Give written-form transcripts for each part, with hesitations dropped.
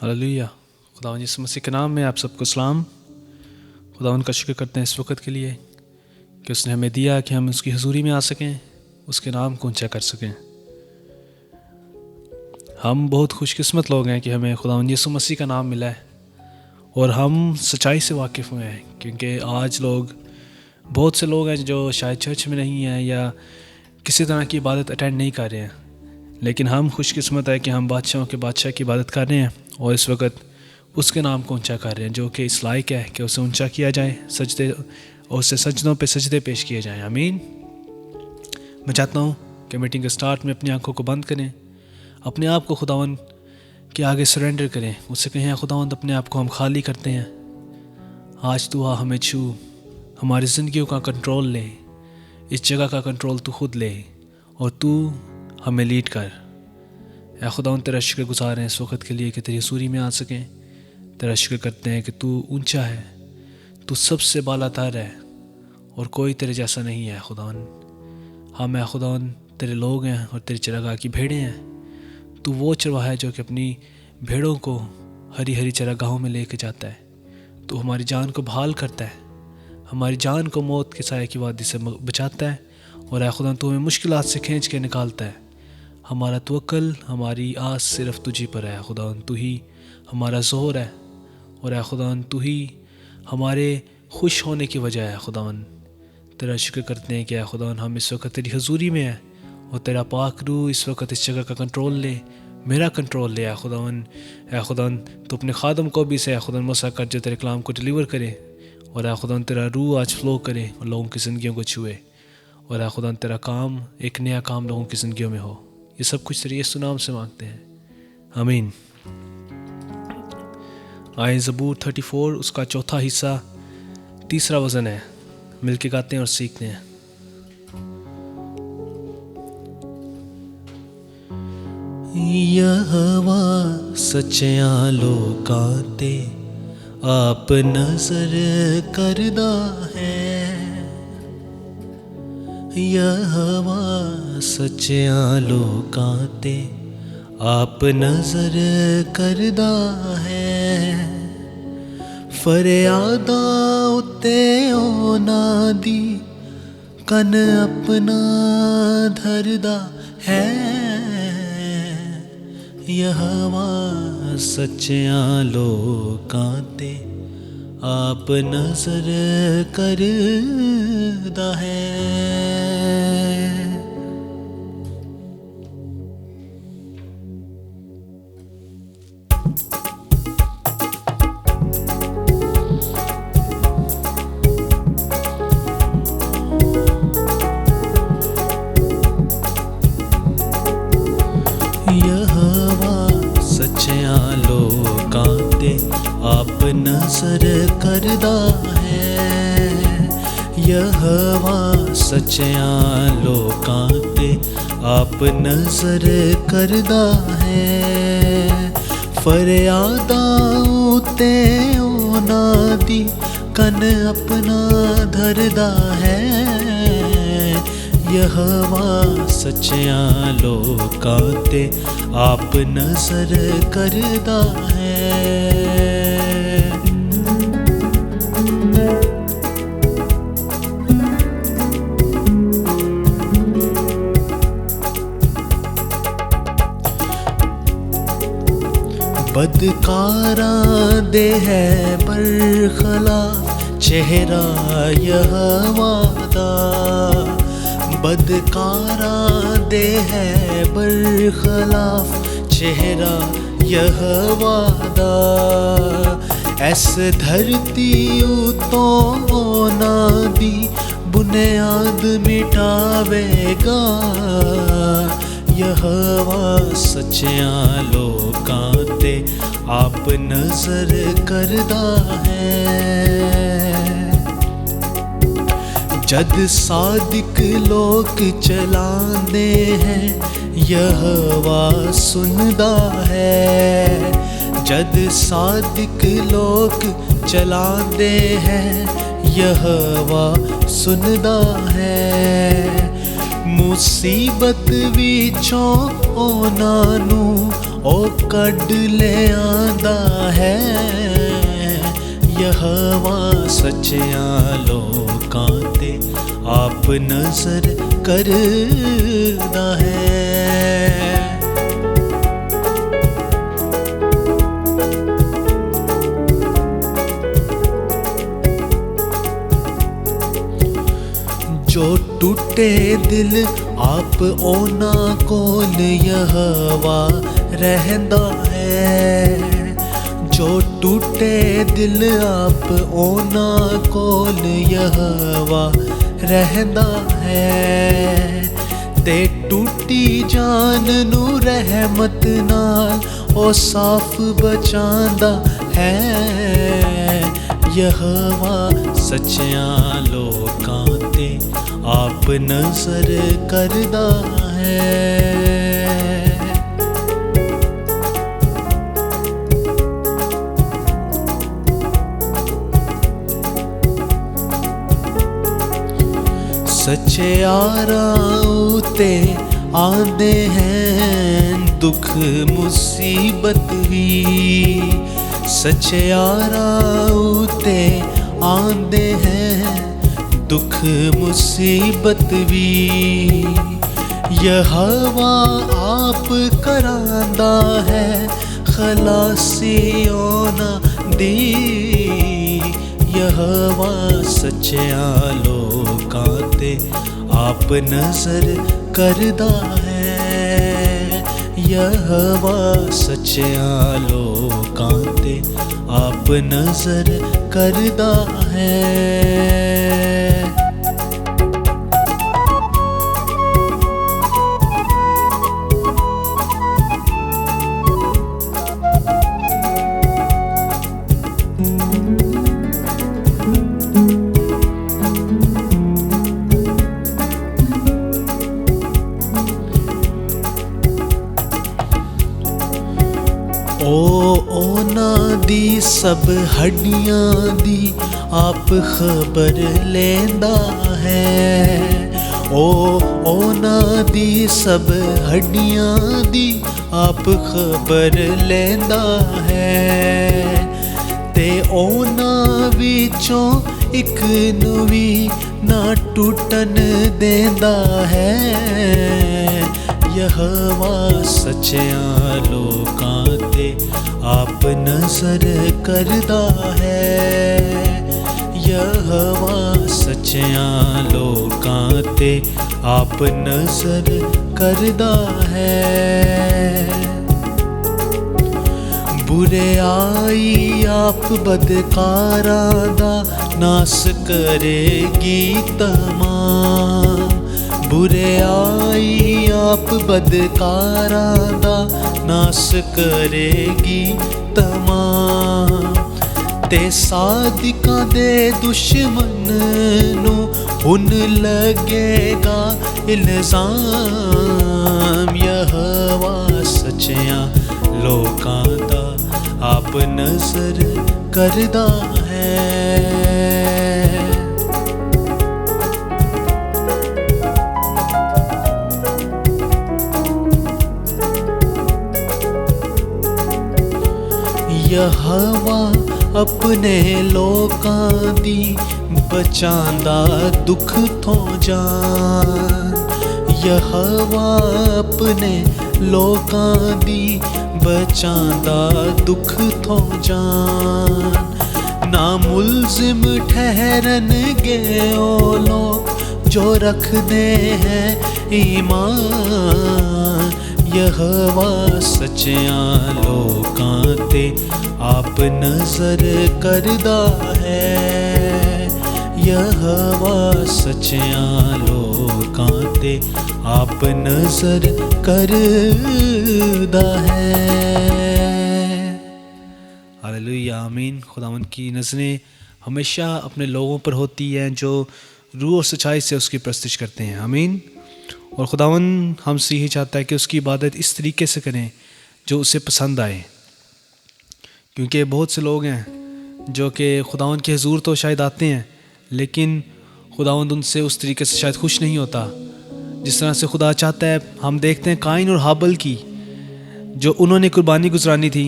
Hallelujah. खुदावंद यीशु मसीह के नाम में आप सबको सलाम। खुदावंद का शुक्र करते हैं इस वक्त के लिए कि उसने हमें दिया कि हम उसकी हुजूरी में आ सकें, उसके नाम को ऊंचा कर सकें। हम बहुत खुशकिस्मत लोग हैं कि हमें खुदावंद यीशु मसीह का नाम मिला है और हम सच्चाई से वाकिफ़ हुए हैं, क्योंकि आज बहुत से लोग हैं जो शायद चर्च में नहीं हैं या किसी तरह की इबादत अटेंड नहीं कर रहे हैं, लेकिन हम खुशकिस्मत है कि हम बादशाहों के बादशाह की इबादत कर रहे हैं और इस वक्त उसके नाम को ऊंचा कर रहे हैं, जो कि इस लायक है कि उसे ऊंचा किया जाए, सजदे और उससे सजदों पे सजदे पेश किए जाएं। आमीन। मैं चाहता हूँ कि मीटिंग के स्टार्ट में अपनी आंखों को बंद करें, अपने आप को खुदावंद के आगे सरेंडर करें, उससे कहें खुदावंद अपने आप को हम खाली करते हैं, आज तू आ हमें छू, हमारी ज़िंदगियों का कंट्रोल ले, इस जगह का कंट्रोल तू खुद ले और तू हमें लीड कर। या खुदावंद तेरा शुक्र गुज़ार हैं इस वक्त के लिए कि तेरी हुजूरी में आ सकें। तेरा शुक्र करते हैं कि तू ऊंचा है, तू सबसे बालातर है और कोई तेरे जैसा नहीं है खुदावंद। हम है खुदावंद तेरे लोग हैं और तेरी चरागाह की भेड़ें हैं। तू वो चरवाहा है जो कि अपनी भेड़ों को हरी हरी चरागाहों में लेके जाता है। तू हमारी जान को बहाल करता है, हमारी जान को मौत के साए की वादी से बचाता है और खुदा तू हमें मुश्किलात से खींच के निकालता है। हमारा तवक्ल, हमारी आस सिर्फ तुझी पर है खुदा। तू ही हमारा ज़ोर है और खुदा तू ही हमारे खुश होने की वजह है खुदावन। तेरा शुक्र करते हैं कि खुदा हम इस वक्त तेरी हुजूरी में है और तेरा पाक रूह इस वक्त इस जगह का कंट्रोल ले, मेरा कंट्रोल ले। खुदावन तो अपने खादम को भी से खुदा मौसा कर जो तेरे कलाम को डिलीवर करे और खुदा तेरा रूह आज फ्लो करे और लोगों की ज़िंदगियों को छुए और खुदा तेरा काम, एक नया काम लोगों की ज़िंदगियों में हो। ये सब कुछ तेरे यीशु नाम से मांगते हैं, आमीन। आए ज़बूर 34 उसका चौथा हिस्सा, तीसरा वज़न है, मिलके गाते हैं और सीखते हैं। यहोवा सच्चियां लोकां ते आप नजर करदा है। यहोवा सच्चियां लोकां ते आप नजर करदा है। फरियादां उत्ते उन्हां दी कन अपना धरदा है। यहोवा सच्चियां लोकां ते आप नजर करदा है। यहोवा सच्चियां लोकां ते आप नजर करदा है। यहोवा सच्चियां लोकां ते आप नजर करदा है। फरियादां उत्ते उन्हां दी कन अपना धरदा है। यहोवा सच्चियां लोकां ते आप नजर करदा है। बदकारां दे है बरखलाफ चेहरा यहोवा दा। बदकारां दे है बरखलाफ चेहरा यहोवा दा। ऐस धरती उतों उन्हां दी बुनियाद मिटावेगा। यहोवा सच्चियां लोकां ते आप नजर करदा है। जद सादिक लोक चलांदे हैं यहोवा सुनदा है। जद सादिक लोक चलांदे हैं यहोवा सुनदा है। मुसीबत विचों ਉਹਨਾਂ ਨੂੰ ਉਹ ਕੱਢ ਲਿਆਂਦਾ ਹੈ। ਯਹੋਵਾ ਸੱਚਿਆਂ ਲੋਕਾਂ ਤੇ ਆਪ ਨਜ਼ਰ ਕਰਦਾ ਹੈ। जो टूटे दिल आप ਉਹਨਾਂ ਕੋਲ ਯਹੋਵਾ ਰਹਿੰਦਾ ਹੈ। जो टूटे दिल आप ਉਹਨਾਂ ਕੋਲ ਯਹੋਵਾ ਰਹਿੰਦਾ ਹੈ। ਤੇ ਟੂਟੀ ਜਾਨ ਨੂੰ ਰਹਿਮਤ ਨਾਲ ਉਹ ਸਾਫ਼ ਬਚਾਉਂਦਾ ਹੈ। ਯਹੋਵਾ ਸੱਚਿਆਂ ਲੋਕਾਂ ਤੇ ਆਪ ਨਜ਼ਰ ਕਰਦਾ ਹੈ। ਸੱਚਿਆਰਾਂ ਉਤੇ ਆਉਂਦੇ ਹਨ ਦੁੱਖ ਮੁਸੀਬਤ ਵੀ। ਸੱਚਿਆਰਾਂ ਉਤੇ ਆਉਂਦੇ ਹਨ दुख मुसीबत भी। यहोवा आप करांदा है खलासी ਉਹਨਾਂ ਦੀ। यहोवा सच्चियां लोकां ते आप नजर करदा है। यहोवा सच्चियां लोकां ते आप नजर करदा है। ਉਹਨਾਂ ਦੀ ਸਭ ਹੱਡੀਆਂ ਦੀ ਆਪ ਖਬਰ ਲੈਂਦਾ ਹੈ। ਉਹਨਾਂ ਦੀ ਸਭ ਹੱਡੀਆਂ ਦੀ ਆਪ ਖਬਰ ਲੈਂਦਾ ਹੈ। ਤੇ ਉਹਨਾਂ ਵਿੱਚੋਂ ਇੱਕ ਨੂੰ ਵੀ ਨਾ ਟੁੱਟਣ ਦੇਂਦਾ ਹੈ। यहोवा सच्चियां लोकां ते आप नजर करदा है। यहोवा सच्चियां लोकां ते आप नजर करदा है। बुराई आप बदकारां दा नास करेगी तमाम। बुराई आप बदकारां दा नास करेगी तमाम। ते सादिकां दे दुश्मन नूं हुन लगेगा इल्ज़ाम। यहोवा सच्चियां लोकां दा आप नजर करदा है। यहोवा अपने लोकां दी बचांदा दुख थों जान। यहोवा अपने लोकां दी बचांदा दुख थों जान। ना मुलजिम ठहरनगे ओ लोग जो रखदे हैं ईमान। यहोवा सच्चियां लोकां ते आप नजर करदा है। यहोवा सच्चियां लोकां ते आप नजर करदा है। हालेलुया आमीन। खुदावंद की नज़रें हमेशा अपने लोगों पर होती हैं जो रूह और सच्चाई से उसकी प्रस्तुति करते हैं। आमीन। और खुदावंद हमसे यही चाहता है कि उसकी इबादत इस तरीके से करें जो उसे पसंद आए। क्योंकि बहुत से लोग हैं जो कि खुदावंद के हुजूर तो शायद आते हैं लेकिन खुदावंद उनसे उस तरीके से शायद खुश नहीं होता जिस तरह से खुदा चाहता है। हम देखते हैं काइन और हाबल की, जो उन्होंने कुर्बानी गुजरानी थी।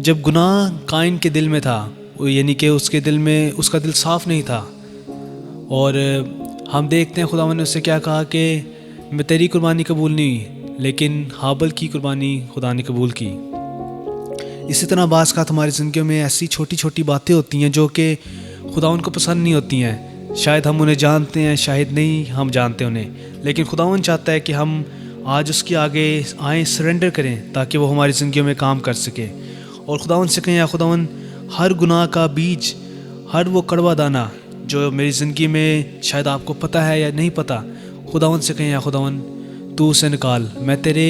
जब गुनाह काइन के दिल में था, यानी कि उसके दिल में, उसका दिल साफ़ नहीं था, और हम देखते हैं खुदावन ने उससे क्या कहा कि मैं तेरी कुर्बानी कबूल नहीं हुई, लेकिन हाबल की कुर्बानी खुदा ने कबूल की। इसी तरह बाज़ का हमारी ज़िंदगी में ऐसी छोटी छोटी बातें होती हैं जो कि खुदावन को पसंद नहीं होती हैं। शायद हम उन्हें जानते हैं, शायद नहीं हम जानते उन्हें, लेकिन खुदावन चाहता है कि हम आज उसके आगे आएँ, सरेंडर करें, ताकि वो हमारी ज़िंदगी में काम कर सके। और खुदावन से कहें, या खुदावन, हर गुनाह का बीज, हर वो कड़वा दाना जो मेरी ज़िंदगी में शायद आपको पता है या नहीं पता, खुदावन से कहें, या खुदावन तू उसे निकाल। मैं तेरे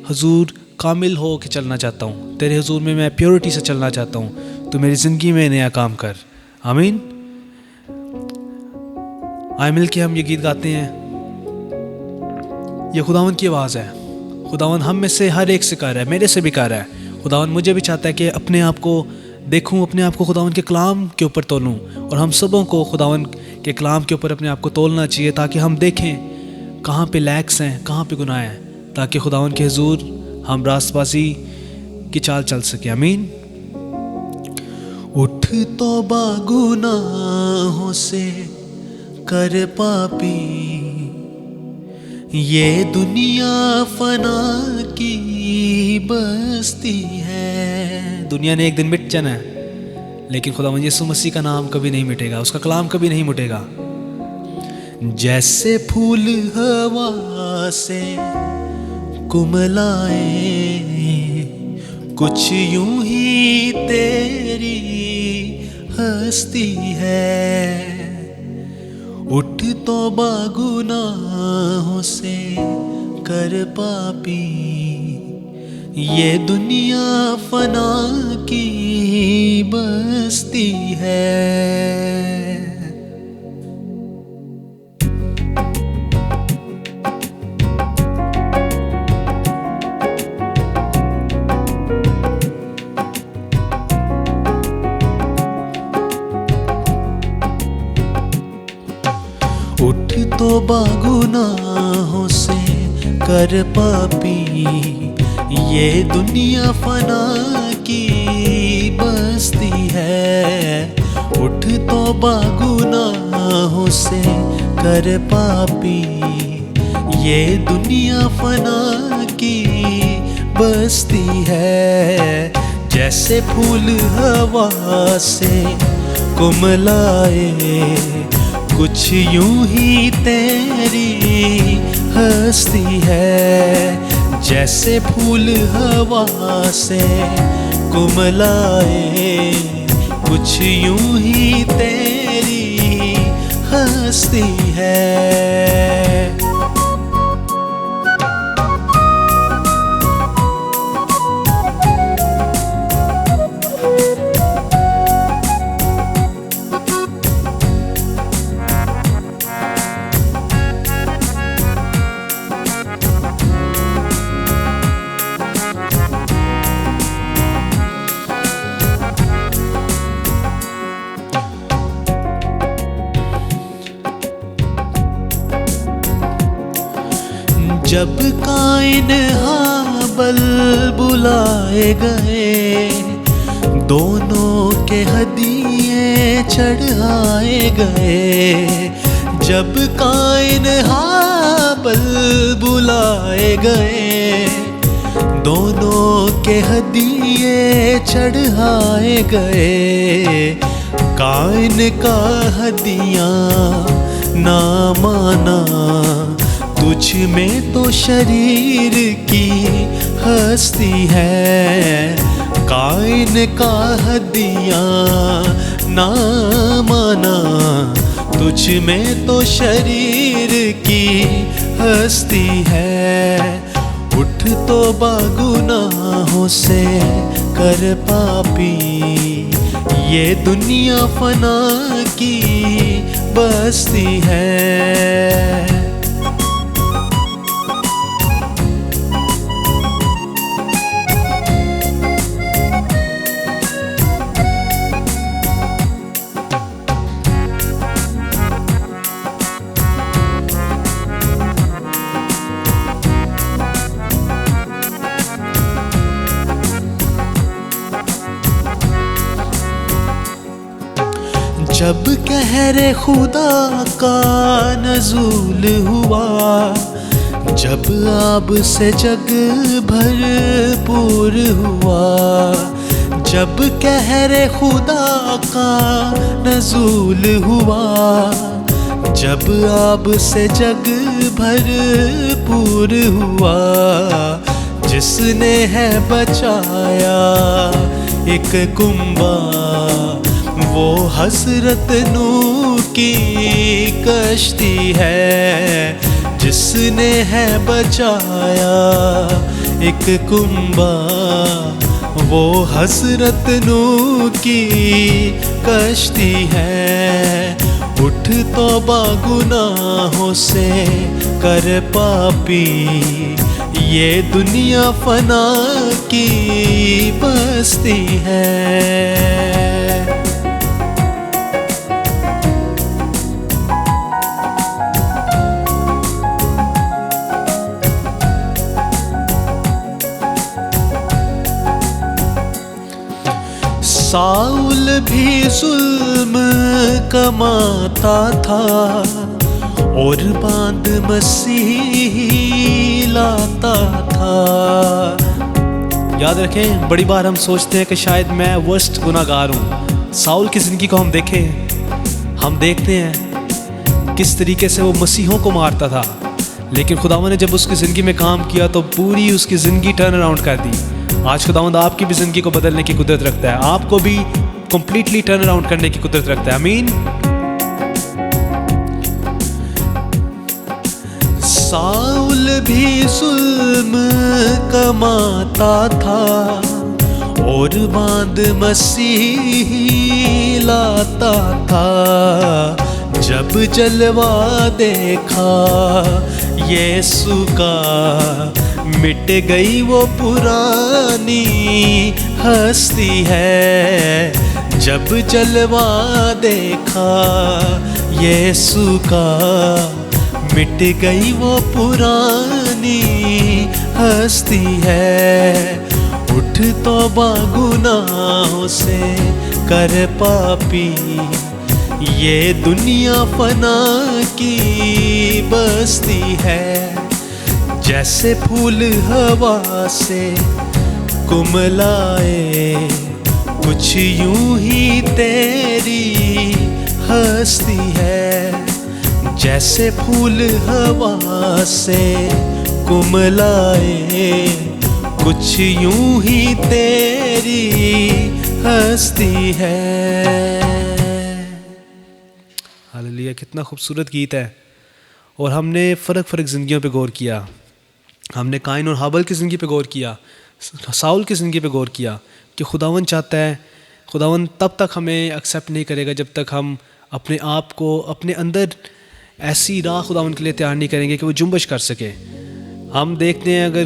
हुजूर कामिल हो के चलना चाहता हूँ, तेरे हुजूर में मैं प्योरिटी से चलना चाहता हूँ। तो मेरी ज़िंदगी में नया काम कर। आमीन। आए मिल के हम ये गीत गाते हैं। ये खुदावन की आवाज़ है। खुदावन हम में से हर एक से कह रहा है, मेरे से भी कह रहा है। खुदावन मुझे भी चाहता है कि अपने आप को देखूं, अपने आप को खुदावन के कलाम के ऊपर तोलूं, और हम सबों को खुदावन के कलाम के ऊपर अपने आप को तोलना चाहिए, ताकि हम देखें कहाँ पे लैक्स हैं, कहाँ पे गुनाह हैं, ताकि खुदावन के हुजूर हम रास्तबाजी की चाल चल सके। आमीन। उठ तौबा गुनाहों से कर पापी, ये दुनिया फना की बस्ती है। दुनिया ने एक दिन मिट जाना है, लेकिन खुदावंद यीशु मसीह का नाम कभी नहीं मिटेगा, उसका कलाम कभी नहीं मिटेगा। जैसे फूल हवा से कुमलाए, कुछ यूं ही तेरी हस्ती है। उठ तौबा गुनाहों से कर पापी, ये दुनिया फना की बस्ती है। उठ तौबा गुनाहों से कर पापी, ये दुनिया फना की बस्ती है। उठ तौबा गुनाहों से कर पापी, ये दुनिया फना की बस्ती है। जैसे फूल हवा से कुमलाए, कुछ यूं ही तेरी हस्ती है। जैसे फूल हवा से कुमलाए, कुछ यूं ही तेरी हस्ती है। जब काइन हाबल बुलाए गए, दोनों के हदिये चढ़ाए गए। जब काइन हाबल बुलाए गए, दोनों के हदिये चढ़ाए गए। काइन का हदिया ना माना, तुझ में तो शरीर की हस्ती है। काइन का हदिया ना माना, तुझ में तो शरीर की हस्ती है। उठ तौबा गुनाहों से कर पापी, ये दुनिया फना की बस्ती है। जब कहरे खुदा का नज़ूल हुआ, जब आब से जग भरपूर हुआ, जब कहरे खुदा का नज़ूल हुआ, जब आब से जग भरपूर हुआ, जिसने है बचाया एक कुंबा, वो हसरत नूह की कश्ती है। जिसने है बचाया एक कुंबा, वो हसरत नूह की कश्ती है। उठ तौबा गुनाहों से कर पापी, ये दुनिया फना की बस्ती है। साउल भी जुल्म कमाता था और बांध मसीह लाता था। याद रखें, बड़ी बार हम सोचते हैं कि शायद मैं वर्स्ट गुनाहगार हूँ। साउल की ज़िंदगी को हम देखें, हम देखते हैं किस तरीके से वो मसीहों को मारता था, लेकिन खुदावंद ने जब उसकी ज़िंदगी में काम किया तो पूरी उसकी ज़िंदगी टर्न अराउंड कर दी। आज खुदावंद आपकी भी ज़िंदगी को बदलने की कुदरत रखता है, आपको भी कंप्लीटली टर्न अराउंड करने की कुदरत रखता है। आमीन। साउल भी जुल्म कमाता था और बांध मसीह लाता था। जब जलवा देखा यीशु का, मिट गई वो पुरानी हस्ती है। जब जलवा देखा यीशु का, मिट गई वो पुरानी हस्ती है। उठ तौबा गुनाहों से कर पापी, ये दुनिया फना की बस्ती है। जैसे फूल हवा से कुमलाए, कुछ यूं ही तेरी हस्ती है। जैसे फूल हवा से कुमलाए, कुछ यूं ही तेरी हस्ती है। हालेलुया, कितना खूबसूरत गीत है। और हमने फ़र्क ज़िंदगियों पे गौर किया। हमने काइन और हाबल की ज़िंदगी पे गौर किया, साउल की ज़िंदगी पे गौर किया कि खुदावंद चाहता है, खुदावंद तब तक हमें एक्सेप्ट नहीं करेगा जब तक हम अपने आप को अपने अंदर ऐसी राह खुदावंद के लिए तैयार नहीं करेंगे कि वो जुम्बश कर सके। हम देखते हैं अगर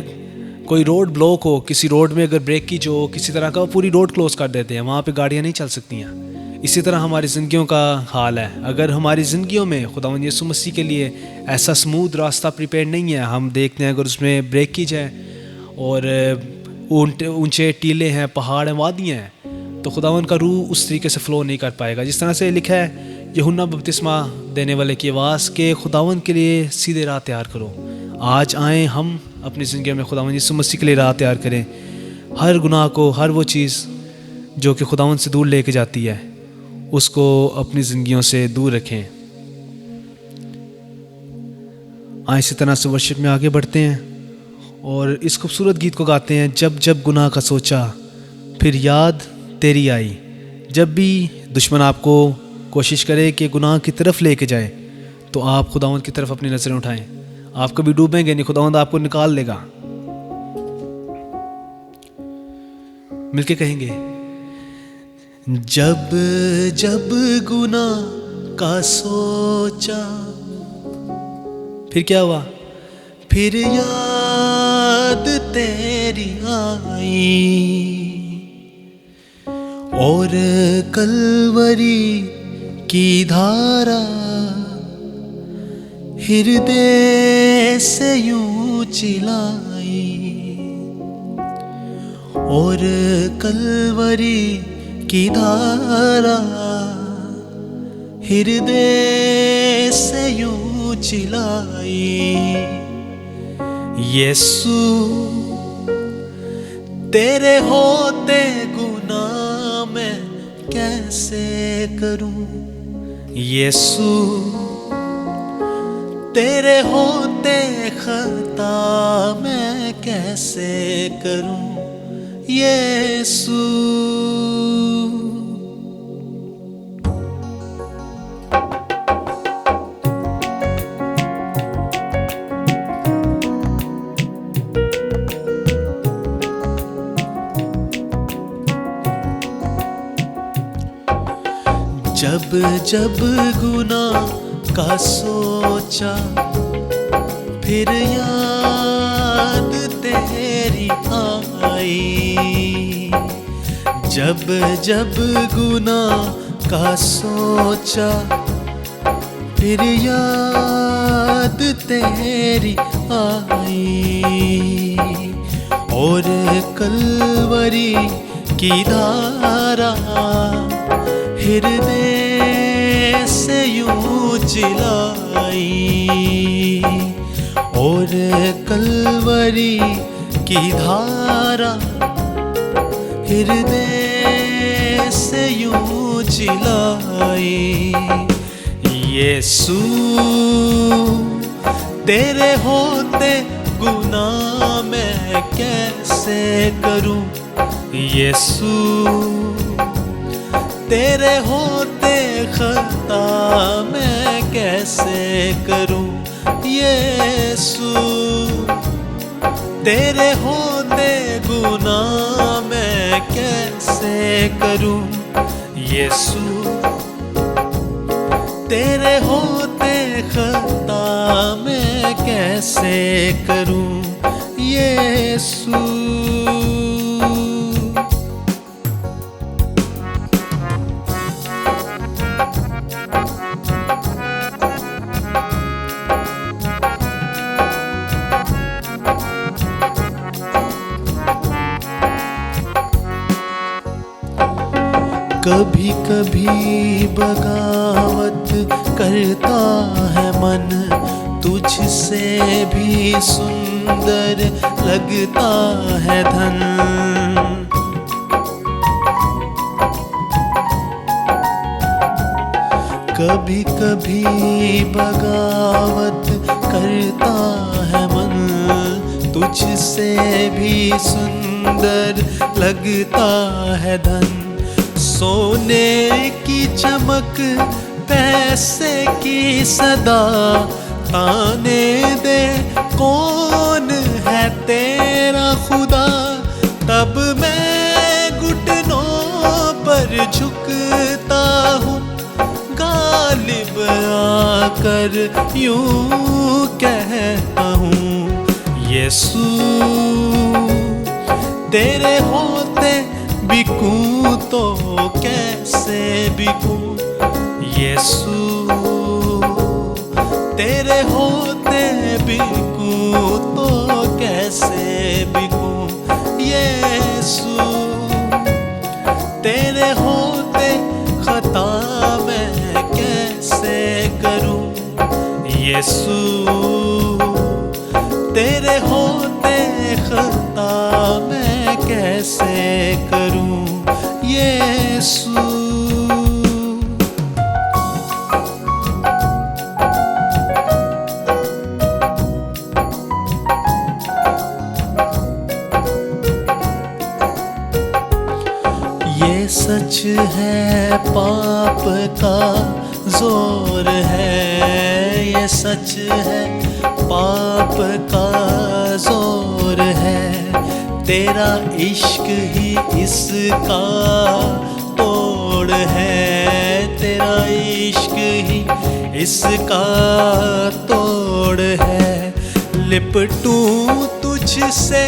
कोई रोड ब्लॉक हो, किसी रोड में अगर ब्रेकेज हो किसी तरह का, वो पूरी रोड क्लोज कर देते हैं, वहाँ पे गाड़ियाँ नहीं चल सकती हैं। इसी तरह हमारी ज़िंदगियों का हाल है। अगर हमारी ज़िंदगियों में खुदावंद यीशु मसीह के लिए ऐसा स्मूथ रास्ता प्रिपेयर नहीं है, हम देखते हैं अगर उसमें ब्रेकेज है और ऊंचे टीले हैं, पहाड़ हैं, वादियाँ हैं, तो खुदावंद का रूह उस तरीके से फ़्लो नहीं कर पाएगा। जिस तरह से लिखा है यूहन्ना बपतिस्मा देने वाले की आवाज़ के, खुदावंद के लिए सीधे राह तैयार करो। आज आएँ हम अपनी ज़िंदगी में खुदावंद यीशु मसीह के लिए राह तैयार करें। हर गुनाह को, हर वो चीज़ जो कि खुदावंद से दूर लेके जाती है, उसको अपनी ज़िंदगियों से दूर रखें। आए इसी तरह से वर्शिप में आगे बढ़ते हैं और इस खूबसूरत गीत को गाते हैं। जब जब गुनाह का सोचा, फिर याद तेरी आई। जब भी दुश्मन आपको कोशिश करे कि गुनाह की तरफ लेके जाए, तो आप खुदावंद की तरफ अपनी नज़रें उठाएं। आप कभी डूबेंगे नहीं, खुदावंद आपको निकाल लेगा। मिलके कहेंगे, जब जब गुनाह का सोचा, फिर क्या हुआ? फिर याद तेरी आई और कलवरी की धारा हृदय से यूं चिलाई और कलवरी की धारा हृदय से यूं चिल्लाई, यीशु तेरे होते गुनाह मैं कैसे करूं, यीशु तेरे होते खता मैं कैसे करूं, यीशु। जब जब गुनाह का सोचा, फिर याद तेरी आई, जब जब गुनाह का सोचा, फिर याद तेरी आई, और कलवरी की धारा हृदय से यूं चिल्लाई, और कलवरी की धारा हृदय से यूं चिल्लाई, यीशु तेरे होते गुनाह मैं कैसे करूं, यीशु तेरे होते खता मैं कैसे करूं, यीशु तेरे होते गुनाह मैं कैसे करूं, यीशु तेरे होते खता मैं कैसे करूं, यीशु। कभी कभी बगावत करता है मन, तुझसे भी सुंदर लगता है धन, कभी कभी बगावत करता है मन, तुझसे भी सुंदर लगता है धन, सोने की चमक पैसे की सदा ताने दे, कौन है तेरा खुदा, तब मैं घुटनों पर झुकता हूँ, गालिब आकर यूं कहता हूँ, यीशु तेरे होते बिकूं तो कैसे बिकूं, यीशु तेरे होते बिकूं तो कैसे बिकूं, यीशु तेरे होते खता मैं कैसे करूं, यीशु तेरे होते खता मैं कैसे करूं, यीशु। ये सच है पाप का जोर है, ये सच है पाप का जोर है, तेरा इश्क ही इसका तोड़ है, तेरा इश्क ही इसका तोड़ है, लिपटूं तुझसे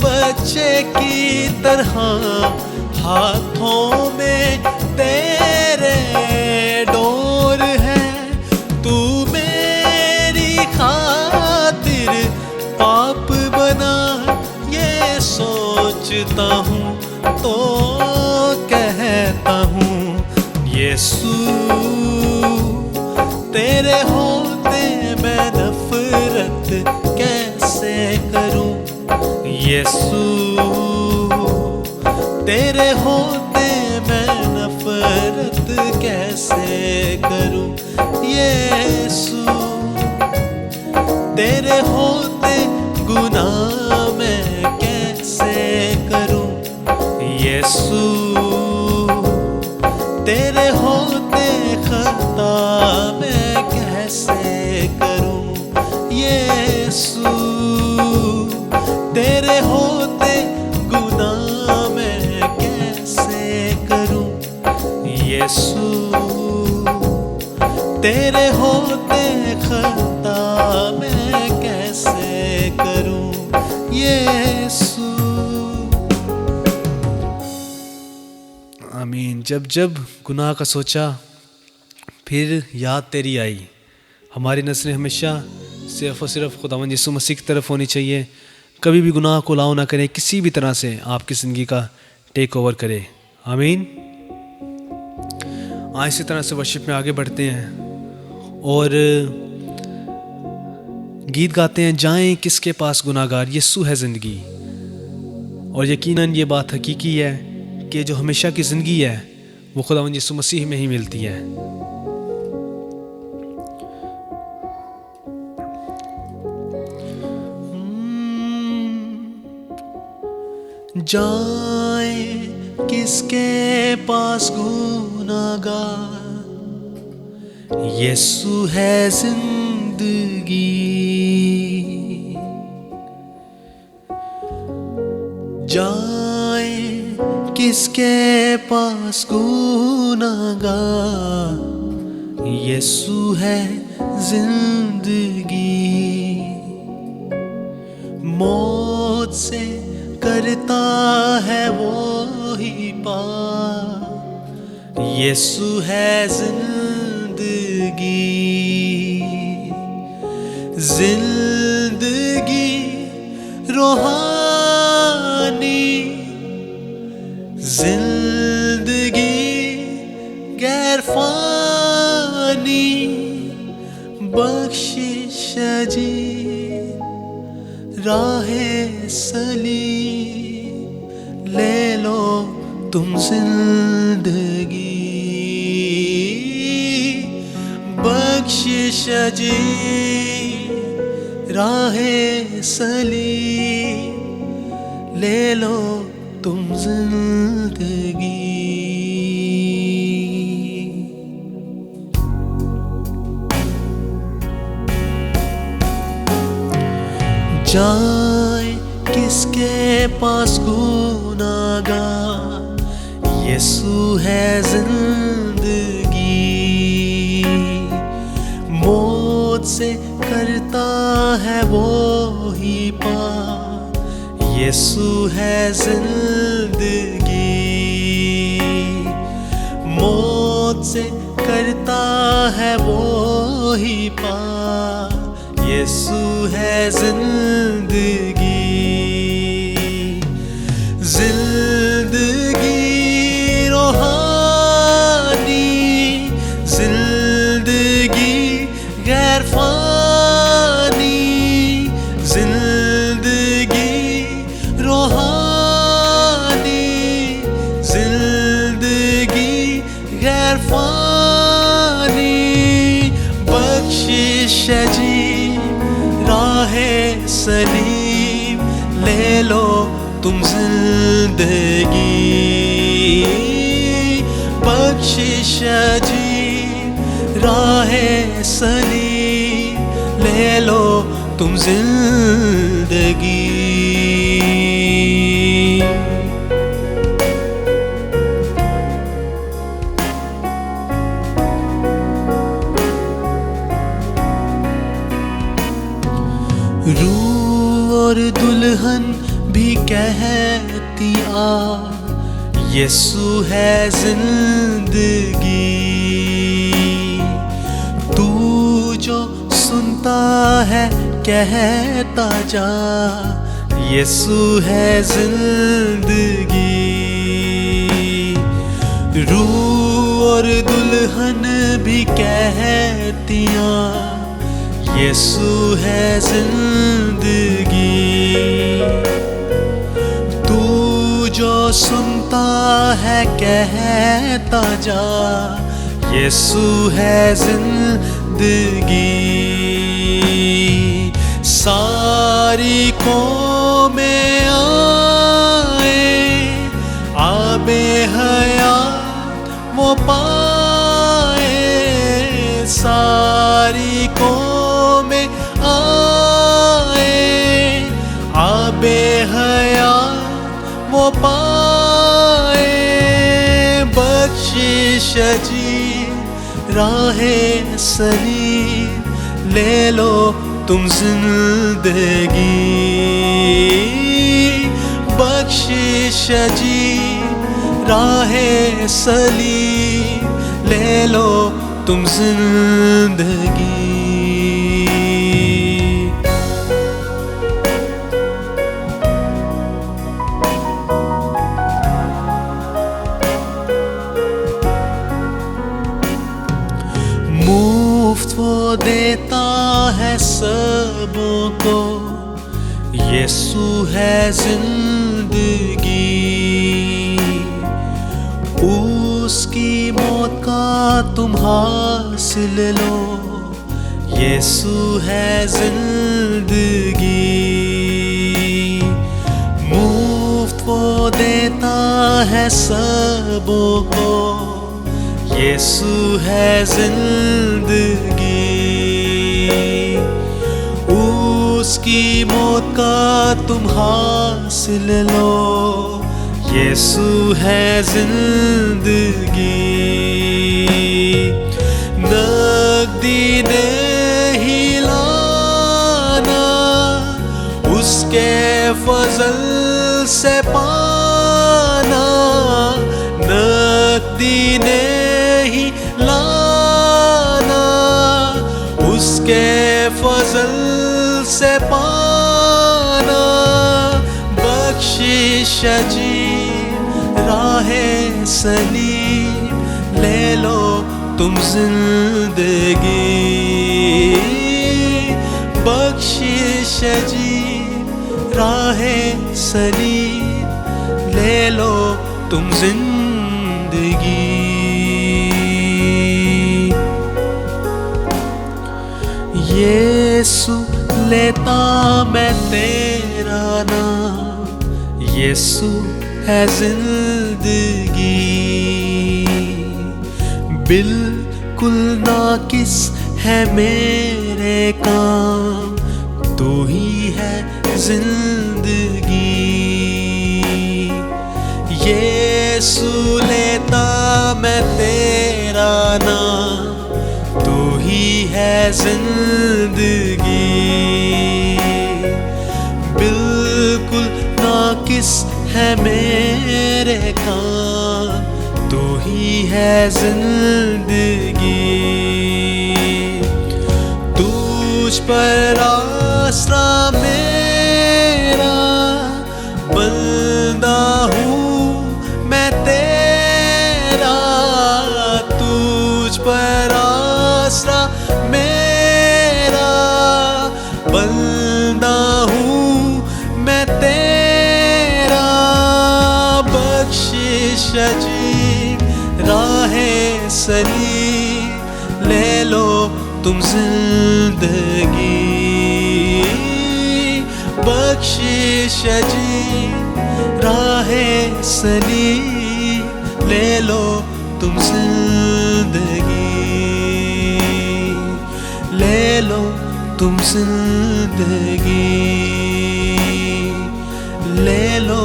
बच्चे की तरह, हाथों में तेरे डोर है, तू मेरी खातिर पाप बना, ये सोचता हूँ तो कहता हूँ, ये यीशु तेरे होते मैं नफरत कैसे करूं। यीशु तेरे होते मैं नफरत कैसे करूं। यीशु तेरे होते गुनाह मैं कैसे करूं। यीशु तेरे होते खता मैं कैसे करूं। यीशु तेरे होते गुनाह मैं कैसे करूं। यीशु तेरे होते खता मैं कैसे करूं। यीशु आमीन। जब जब गुनाह का सोचा फिर याद तेरी आई। हमारी नज़रें हमेशा सिर्फ़ और सिर्फ खुदावंद यीशु मसीह की तरफ होनी चाहिए। कभी भी गुनाह को अलाउ ना करें, किसी भी तरह से आपकी ज़िंदगी का टेक ओवर करे। आमीन। आज इसी तरह से वर्शिप में आगे बढ़ते हैं और गीत गाते हैं, जाएं किसके पास गुनाहगार, यीशु है ज़िंदगी। और यकीनन ये बात हकीकी है कि जो हमेशा की ज़िंदगी है वो खुदावंद यीशु मसीह में ही मिलती है। जाए किसके पास गुनाहगार, यीशु है जिंदगी। जाए किसके पास गुनाहगार, यीशु है जिंदगी। मौत से करता है वो ही पार, यीशु है जिंदगी। जिंदगी रूहानी, जिंदगी गैर फानी, बख्शिश जी राहे सली, ले लो तुम जिंदगी। बख्शिश जी राहे सली, ले लो तुम जिंदगी। जाए किसके पास गुनाहगार, यीशु है जिंदगी। मौत से करता है वो ही पार, यीशु है जिंदगी। मौत से करता है वो ही पार, यीशु है जिंदगी। जिंदगी रूहानी, जिंदगी गैर फानी, जिंदगी रूहानी, जिंदगी गैर फानी, बख्शिश जी राहे सलीम, ले लो तुम जिंदगी। बख्शिश जी राहे सलीम, ले लो तुम जिंदगी। रूह और दुल्हन भी कहती आ, यीशु है जिंदगी। तू जो सुनता है कहता जा, यीशु है जिंदगी। रूह और दुल्हन भी कहतियां यीशु है जिंदगी। तू जो सुनता है कहता जा यीशु है जिंदगी। सारी कौमें आए आबे हयात वो पाए। सारी कौमें आए आबे हयात वो पाए। बख्शिश जी राहे सलीम ले लो तुम जिंदगी। बख्शिश जी राहे सलीम ले लो तुम जिंदगी। मुफ्त वो देता है सबों को यीशु है जिंदगी। उसकी मौत का तुम हासिल लो यीशु है जिंदगी। मुफ्त वो देता है सबों को यीशु है जिंदगी। उसकी मौत का तुम हासिल लो यीशु है जिंदगी। नकदी नहीं लाना उसके फजल से पाना। नकदी नहीं लाना उसके फजल से पाना। बख्शिश जी राहे सलीम ले लो तुम जिंदगी। बख्शिश जी राहे सलीम ले लो तुम जिंदगी। यीशु लेता मैं तेरा नाम यीशु है जिंदगी। बिल्कुल नाकिस है मेरे काम तू ही है जिंदगी। यीशु लेता मैं तेरा नाम तू ही है जिंदगी। बिल्कुल नाकिस है मेरे काम तू ही है जिंदगी। तुझ पर आसरा मेरा बंदा हूँ मैं तेरा। तुझ पर आसरा मेरा बंदा हूँ मैं तेरा। बख्शिश जी राहे सलीम ले लो तुम जिंदगी। बख्शिश जी राहे सलीम ले लो तुम जिंदगी। ले लो तुम जिंदगी। ले लो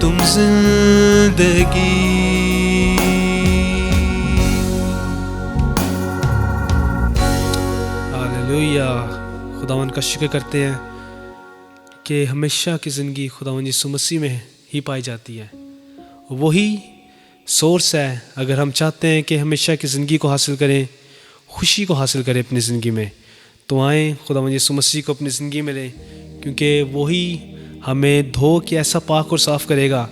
तुम जिंदगी। हालेलुया। खुदावन का शुक्र करते हैं कि हमेशा की ज़िंदगी खुदावन यीशु मसीह में ही पाई जाती है। वही सोर्स है। अगर हम चाहते हैं कि हमेशा की ज़िंदगी को हासिल करें, खुशी को हासिल करें अपनी ज़िंदगी में, तो आएँ खुदावन यीशु मसीह को अपनी ज़िंदगी में लें, क्योंकि वही हमें धो के ऐसा पाक और साफ़ करेगा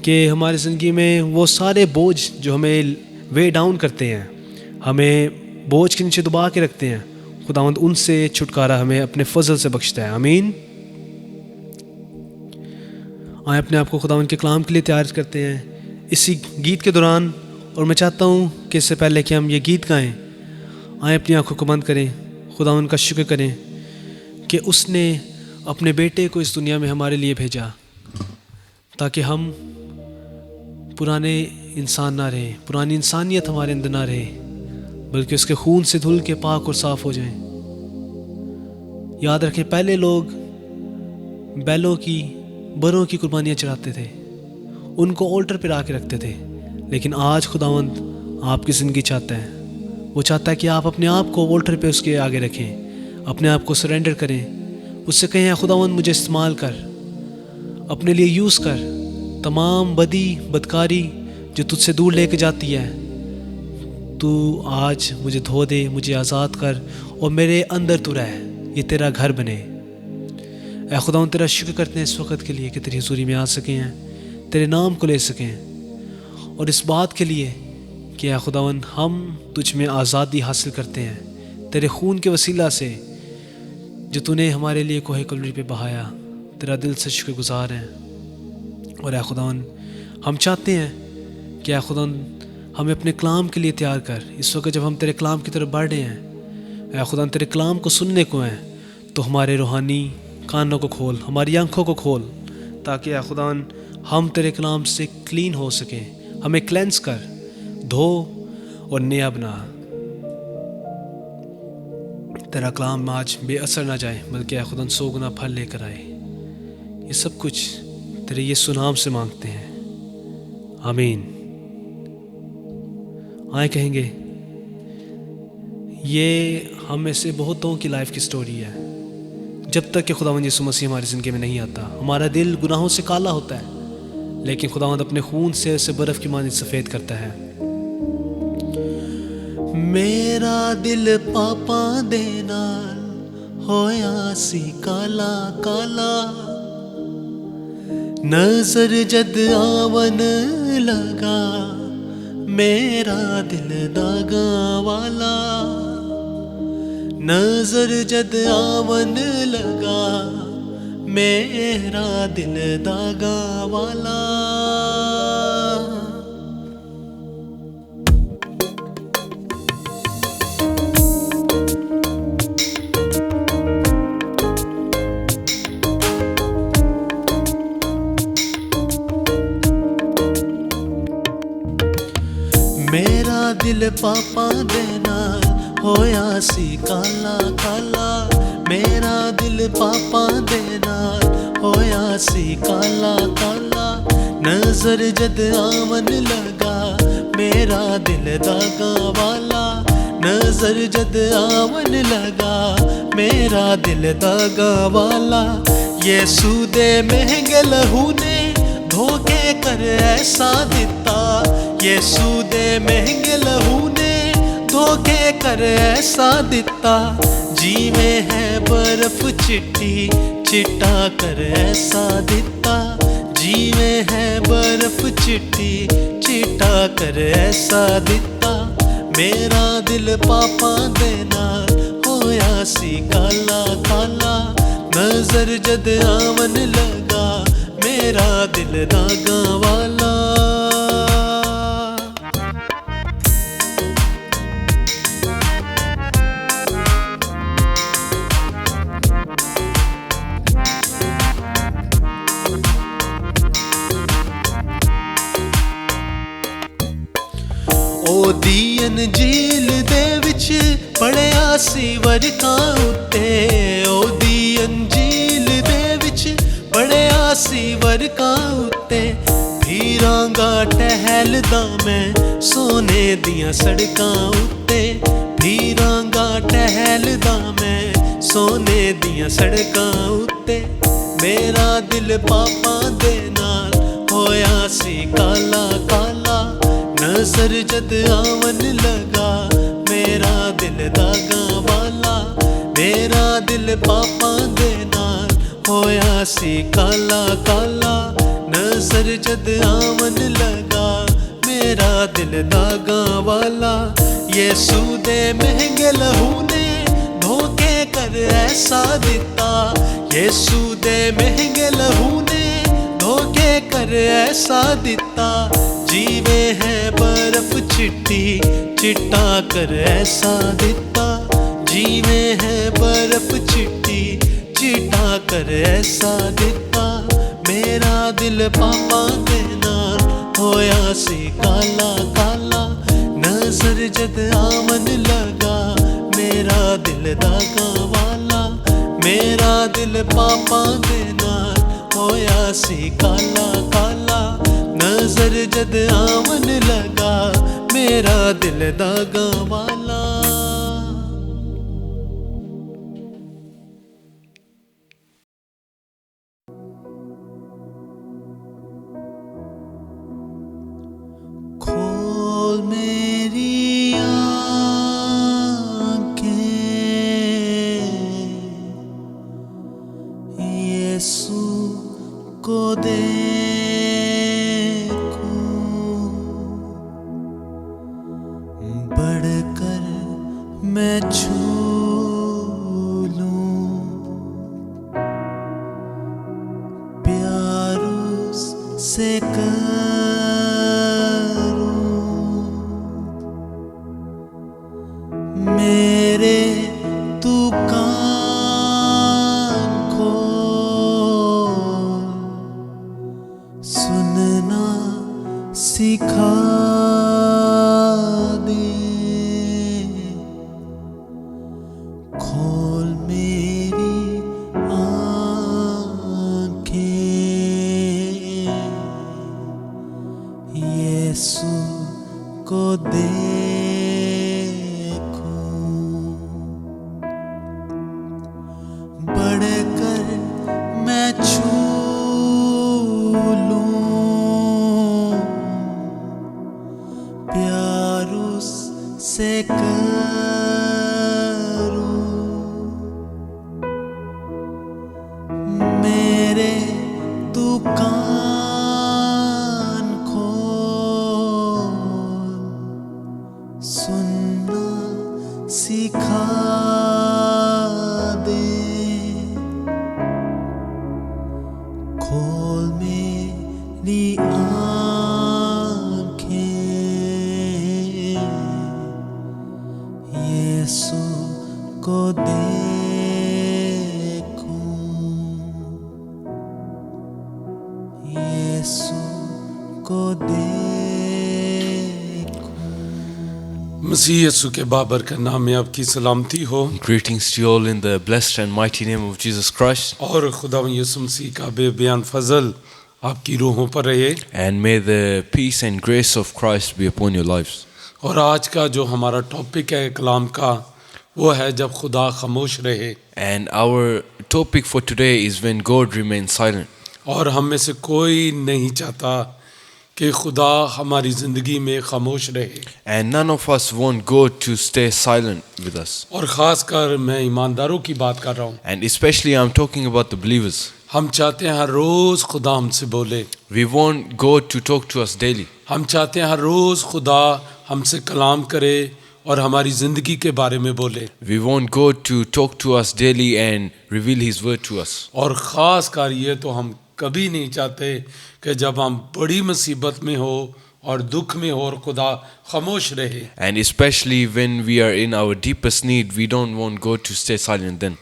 कि हमारी ज़िंदगी में वो सारे बोझ जो हमें वे डाउन करते हैं, हमें बोझ के नीचे दबा के रखते हैं, खुदावंद उनसे छुटकारा हमें अपने फजल से बख्शता है। आमीन। आए अपने आप को खुदावंद के कलाम के लिए तैयार करते हैं इसी गीत के दौरान। और मैं चाहता हूँ कि इससे पहले कि हम ये गीत गाएं, आए अपनी आंखों को बंद करें, खुदावंद का शुक्र करें कि उसने अपने बेटे को इस दुनिया में हमारे लिए भेजा ताकि हम पुराने इंसान ना रहें, पुरानी इंसानियत हमारे अंदर ना रहे, बल्कि उसके खून से धुल के पाक और साफ हो जाएं। याद रखें, पहले लोग बैलों की, बरों की कुर्बानियाँ चढ़ाते थे, उनको ऑल्टर पर ला के रखते थे। लेकिन आज खुदावंद आपकी ज़िंदगी चाहता है, वो चाहता है कि आप अपने आप को ऑल्टर पे उसके आगे रखें, अपने आप को सरेंडर करें, उससे कहें खुदावंद मुझे इस्तेमाल कर, अपने लिए यूज़ कर, तमाम बदी बदकारी जो तुझसे दूर लेके जाती है, तू आज मुझे धो दे, मुझे आज़ाद कर और मेरे अंदर तू रह, ये तेरा घर बने। ऐ खुदावंद तेरा शुक्र करते हैं इस वक्त के लिए कि तेरी हुजूरी में आ सके हैं, तेरे नाम को ले सकें, और इस बात के लिए कि ऐ खुदावंद हम तुझ में आज़ादी हासिल करते हैं तेरे खून के वसीला से जो तूने हमारे लिए कोहे कलवरी पे बहाया। तेरा दिल से शुक्रगुजार हैं। और ऐ खुदावंद हम चाहते हैं कि ऐ खुदावंद हमें अपने कलाम के लिए तैयार कर। इस वक्त जब हम तेरे कलाम की तरफ बढ़ रहे हैं, ऐ खुदावंद तेरे कलाम को सुनने को हैं, तो हमारे रूहानी कानों को खोल, हमारी आंखों को खोल, ताकि ऐ खुदावंद हम तेरे कलाम से क्लीन हो सकें। हमें क्लेंस कर, धो और नया बना। तेरा कलाम आज बेअसर ना जाए, बल्कि ऐ खुदा 100 गुना फल लेकर आए। ये सब कुछ तेरे यीशु नाम से मांगते हैं, आमीन। आए कहेंगे, ये हम में से बहुतों की लाइफ की स्टोरी है। जब तक कि खुदावंद यीशु मसीह हमारी ज़िंदगी में नहीं आता, हमारा दिल गुनाहों से काला होता है, लेकिन खुदावंद अपने खून से उसे बर्फ़ की मानी सफ़ेद करता है। मेरा दिल पापा दे नाल होया सी काला काला, नजर जद आवन लगा मेरा दिल दागा वाला, नजर जद आवन लगा मेरा दिल दागा वाला। मेरा दिल पापा दे नाल होया सी काला काला, मेरा दिल पापा दे नाल होया सी काला काला, नजर जद आवन लगा मेरा दिल दागा वाला, नजर जद आवन लगा मेरा दिल दागा वाला। यीशु दे महंगे लहू ने धोखे कर ऐसा दिता, यीशु दे महंगे लहू ने धोखे कर ऐसा दिता, जीवे है बर्फ चिट्टी चिट्टा कर ऐसा दिता, जीवे है बर्फ चिट्टी चिट्टा कर ऐसा दिता। मेरा दिल पापा दे नाल होया सी काला काला, नजर जद आवन लगा मेरा दिल दागा वाला। ओदी अंजील दे विच पढ़िया सी वरकां उत्ते, ओदी अंजील दे विच पढ़िया सी वरकां उत्ते, फिरांगा टहलदा मैं सोने दियां सड़कां उत्ते, फिरांगा टहलदा मैं सोने दियां सड़कां उत्ते। मेरा दिल पापा दे नाल होया सी काला काला, नजर जद आवन लगा मेरा दिल दागा वाला, मेरा दिल पापा दे नाल होया सी काला काला, नजर जद आवन लगा मेरा दिल दागा वाला यीशु दे महंगे लहू ने धोखे कर ऐसा दिता यीशु दे महंगे लहू ने धोखे कर ऐसा दिता जीवे है बर्फ चिट्टी चिट्टा कर ऐसा दिता जीवे है बर्फ चिट्टी चिट्टा कर ऐसा दिता मेरा दिल पापा दे नाल होया सी काला काला नजर जद आमन लगा मेरा दिल दागा वाला मेरा दिल पापा दे नाल होया सी काला काला नजर जद आमन लगा मेरा दिल दागा वाला खोल मेरी आँखें यीशु को देखूं बढ़कर मैं छू लूं प्यार उससे मेरे तू कान खोल सुनना सिखा दे खोल मेरी आँखें यीशु को बढ़कर मैं छू लूं प्यार उससे करूं मेरे तू कान खोल सुनना सिखा खोल मेरी आँखें यीशु को देखूं यीशु को मसीह यीशु के बाबर का नाम में आपकी सलामती हो Greetings to you all in the blessed and mighty name of Jesus Christ. और खुदा यीशु मसीह का बेबयान फजल आपकी रूहों पर रहे And may the peace and grace of Christ be upon your lives. और आज का जो हमारा टॉपिक है कलाम का वो है जब खुदा खामोश रहे And our topic for today is when God remains silent. और हम में से कोई नहीं चाहता कि खुदा हमारी ज़िंदगी में खामोश रहे And none of us want God to stay silent with us. और ख़ास कर मैं ईमानदारों की बात कर रहा हूँ And especially I'm talking about the believers. हम चाहते हैं हर रोज़ खुदा हमसे बोले We want God to talk to us daily. हम चाहते हैं हर रोज़ खुदा हमसे कलाम करे और हमारी ज़िंदगी के बारे में बोले We want God to talk to us daily and reveal His word to us. और ख़ास कर ये तो हम कभी नहीं चाहते कि जब हम बड़ी मुसीबत में हो और दुख में हो और खुदा खामोश रहे And especially when we are in our deepest need, we don't want God to stay silent then.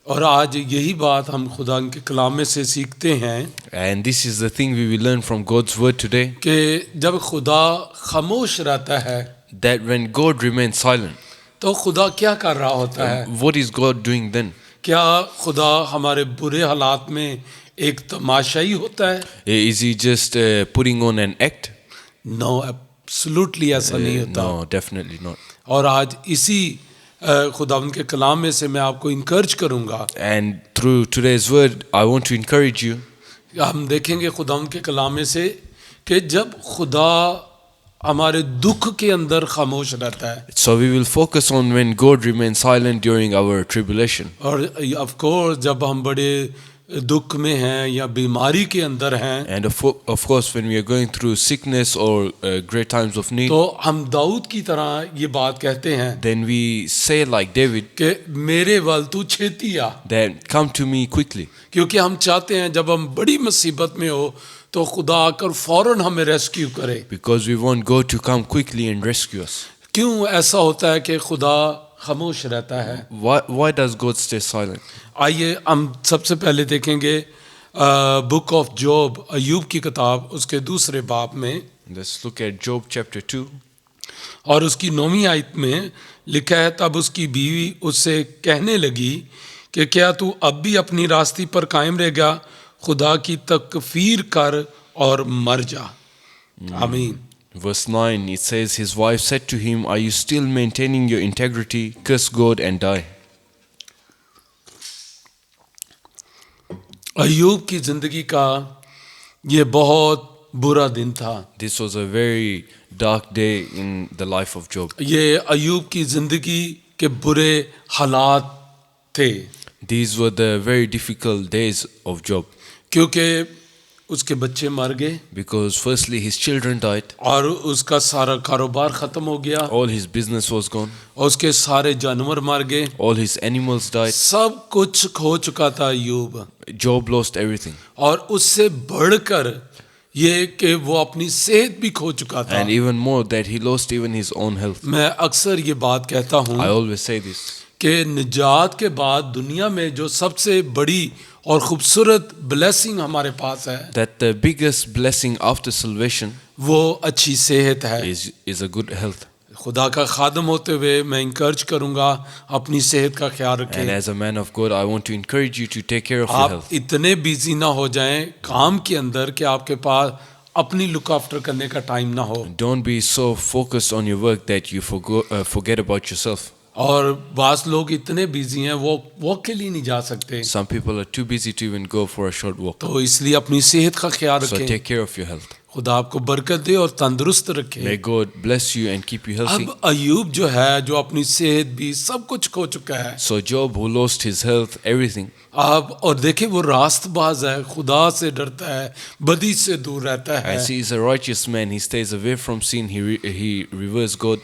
और आज यही बात हम खुदा के कलाम में से सीखते हैं And this is the thing we will learn from God's word today, कि जब खुदा खामोश रहता है that when God remains silent, तो खुदा क्या कर रहा होता है what is God doing then? क्या खुदा हमारे बुरे हालात में एक तमाशाई होता है Is He just putting on an act? No absolutely ऐसा नहीं होता No, definitely not. और आज इसी खुदा उनके कलाम में से मैं आपको इनकरेज करूँगा And through today's word, I want to encourage you. हम देखेंगे खुदा उनके कलाम में से कि जब खुदा हमारे दुख के अंदर खामोश रहता है So we will focus on when God remains silent during our tribulation. और ऑफ कोर्स जब हम बड़े दुख में हैं या बीमारी के अंदर हैं, And of course, when we are going through sickness or great times of need, तो हम दाऊद की तरह ये बात कहते हैं then we say like David, कि मेरे वल तू छेती आ, then come to me quickly. क्योंकि हम चाहते हैं जब हम बड़ी मुसीबत में हो तो खुदा आकर फौरन हमें रेस्क्यू करे। Because we want God to come quickly and rescue us. क्यों ऐसा होता है कि खुदा खामोश रहता है? Why does God stay silent? आइए हम सबसे पहले देखेंगे बुक ऑफ जॉब, अय्यूब की किताब, उसके दूसरे बाब में Let's look at Job chapter 2. और उसकी 9वीं आयत में लिखा है, तब उसकी बीवी उससे कहने लगी कि क्या तू अब भी अपनी रास्ते पर कायम रहेगा, खुदा की तकफीर कर और मर जा। आमीन। Verse 9, it says, his wife said to him, are you still maintaining your integrity? Curse God and die. अय्यूब की जिंदगी का ये बहुत बुरा दिन था। This was a very dark day in the life of Job. ये अय्यूब की जिंदगी के बुरे हालात थे, These were the very difficult days of Job. क्योंकि उसके बच्चे मर गए Because firstly his children died, और उसका सारा कारोबार खत्म हो गया, all his business was gone, और उसके सारे जानवर मर गए, all his animals died. सब कुछ खो चुका था अय्यूब। Job lost everything. और उससे बढ़कर ये कि वो अपनी सेहत भी खो चुका था। And even more that he lost even his own health. मैं अक्सर ये बात कहता I हूँ always say this, कि निजात के बाद दुनिया में जो सबसे बड़ी और खूबसूरत ब्लेसिंग हमारे पास है that the biggest blessing after salvation वो अच्छी सेहत है। is a good health. खुदा का खादम होते हुए मैं इंकरेज करूंगा अपनी सेहत का ख्याल And रखें। as a man of God, I want to encourage you to take care of your आप health. इतने बिजी ना हो जाएं काम के अंदर कि आपके पास अपनी लुक आफ्टर करने का टाइम ना हो। Don't be so focused on your work that you forget about yourself. और बास लोग इतने बिजी हैं वो वॉक के लिए नहीं जा सकते, Some people are too busy to even go for a short walk. तो इसलिए अपनी सेहत का ख्याल So रखें। take care of your health. खुदा आपको बरकत दे और तंदुरुस्त May रखे। God bless you and keep you healthy. अब अय्यूब जो है जो अपनी सेहत भी सब कुछ खो चुका है, So Job, who lost his health, everything, आप और देखिए वो रास्तबाज है, खुदा से डरता है, बदी से दूर रहता है, as he is a righteous man, he stays away from sin, he reveres God.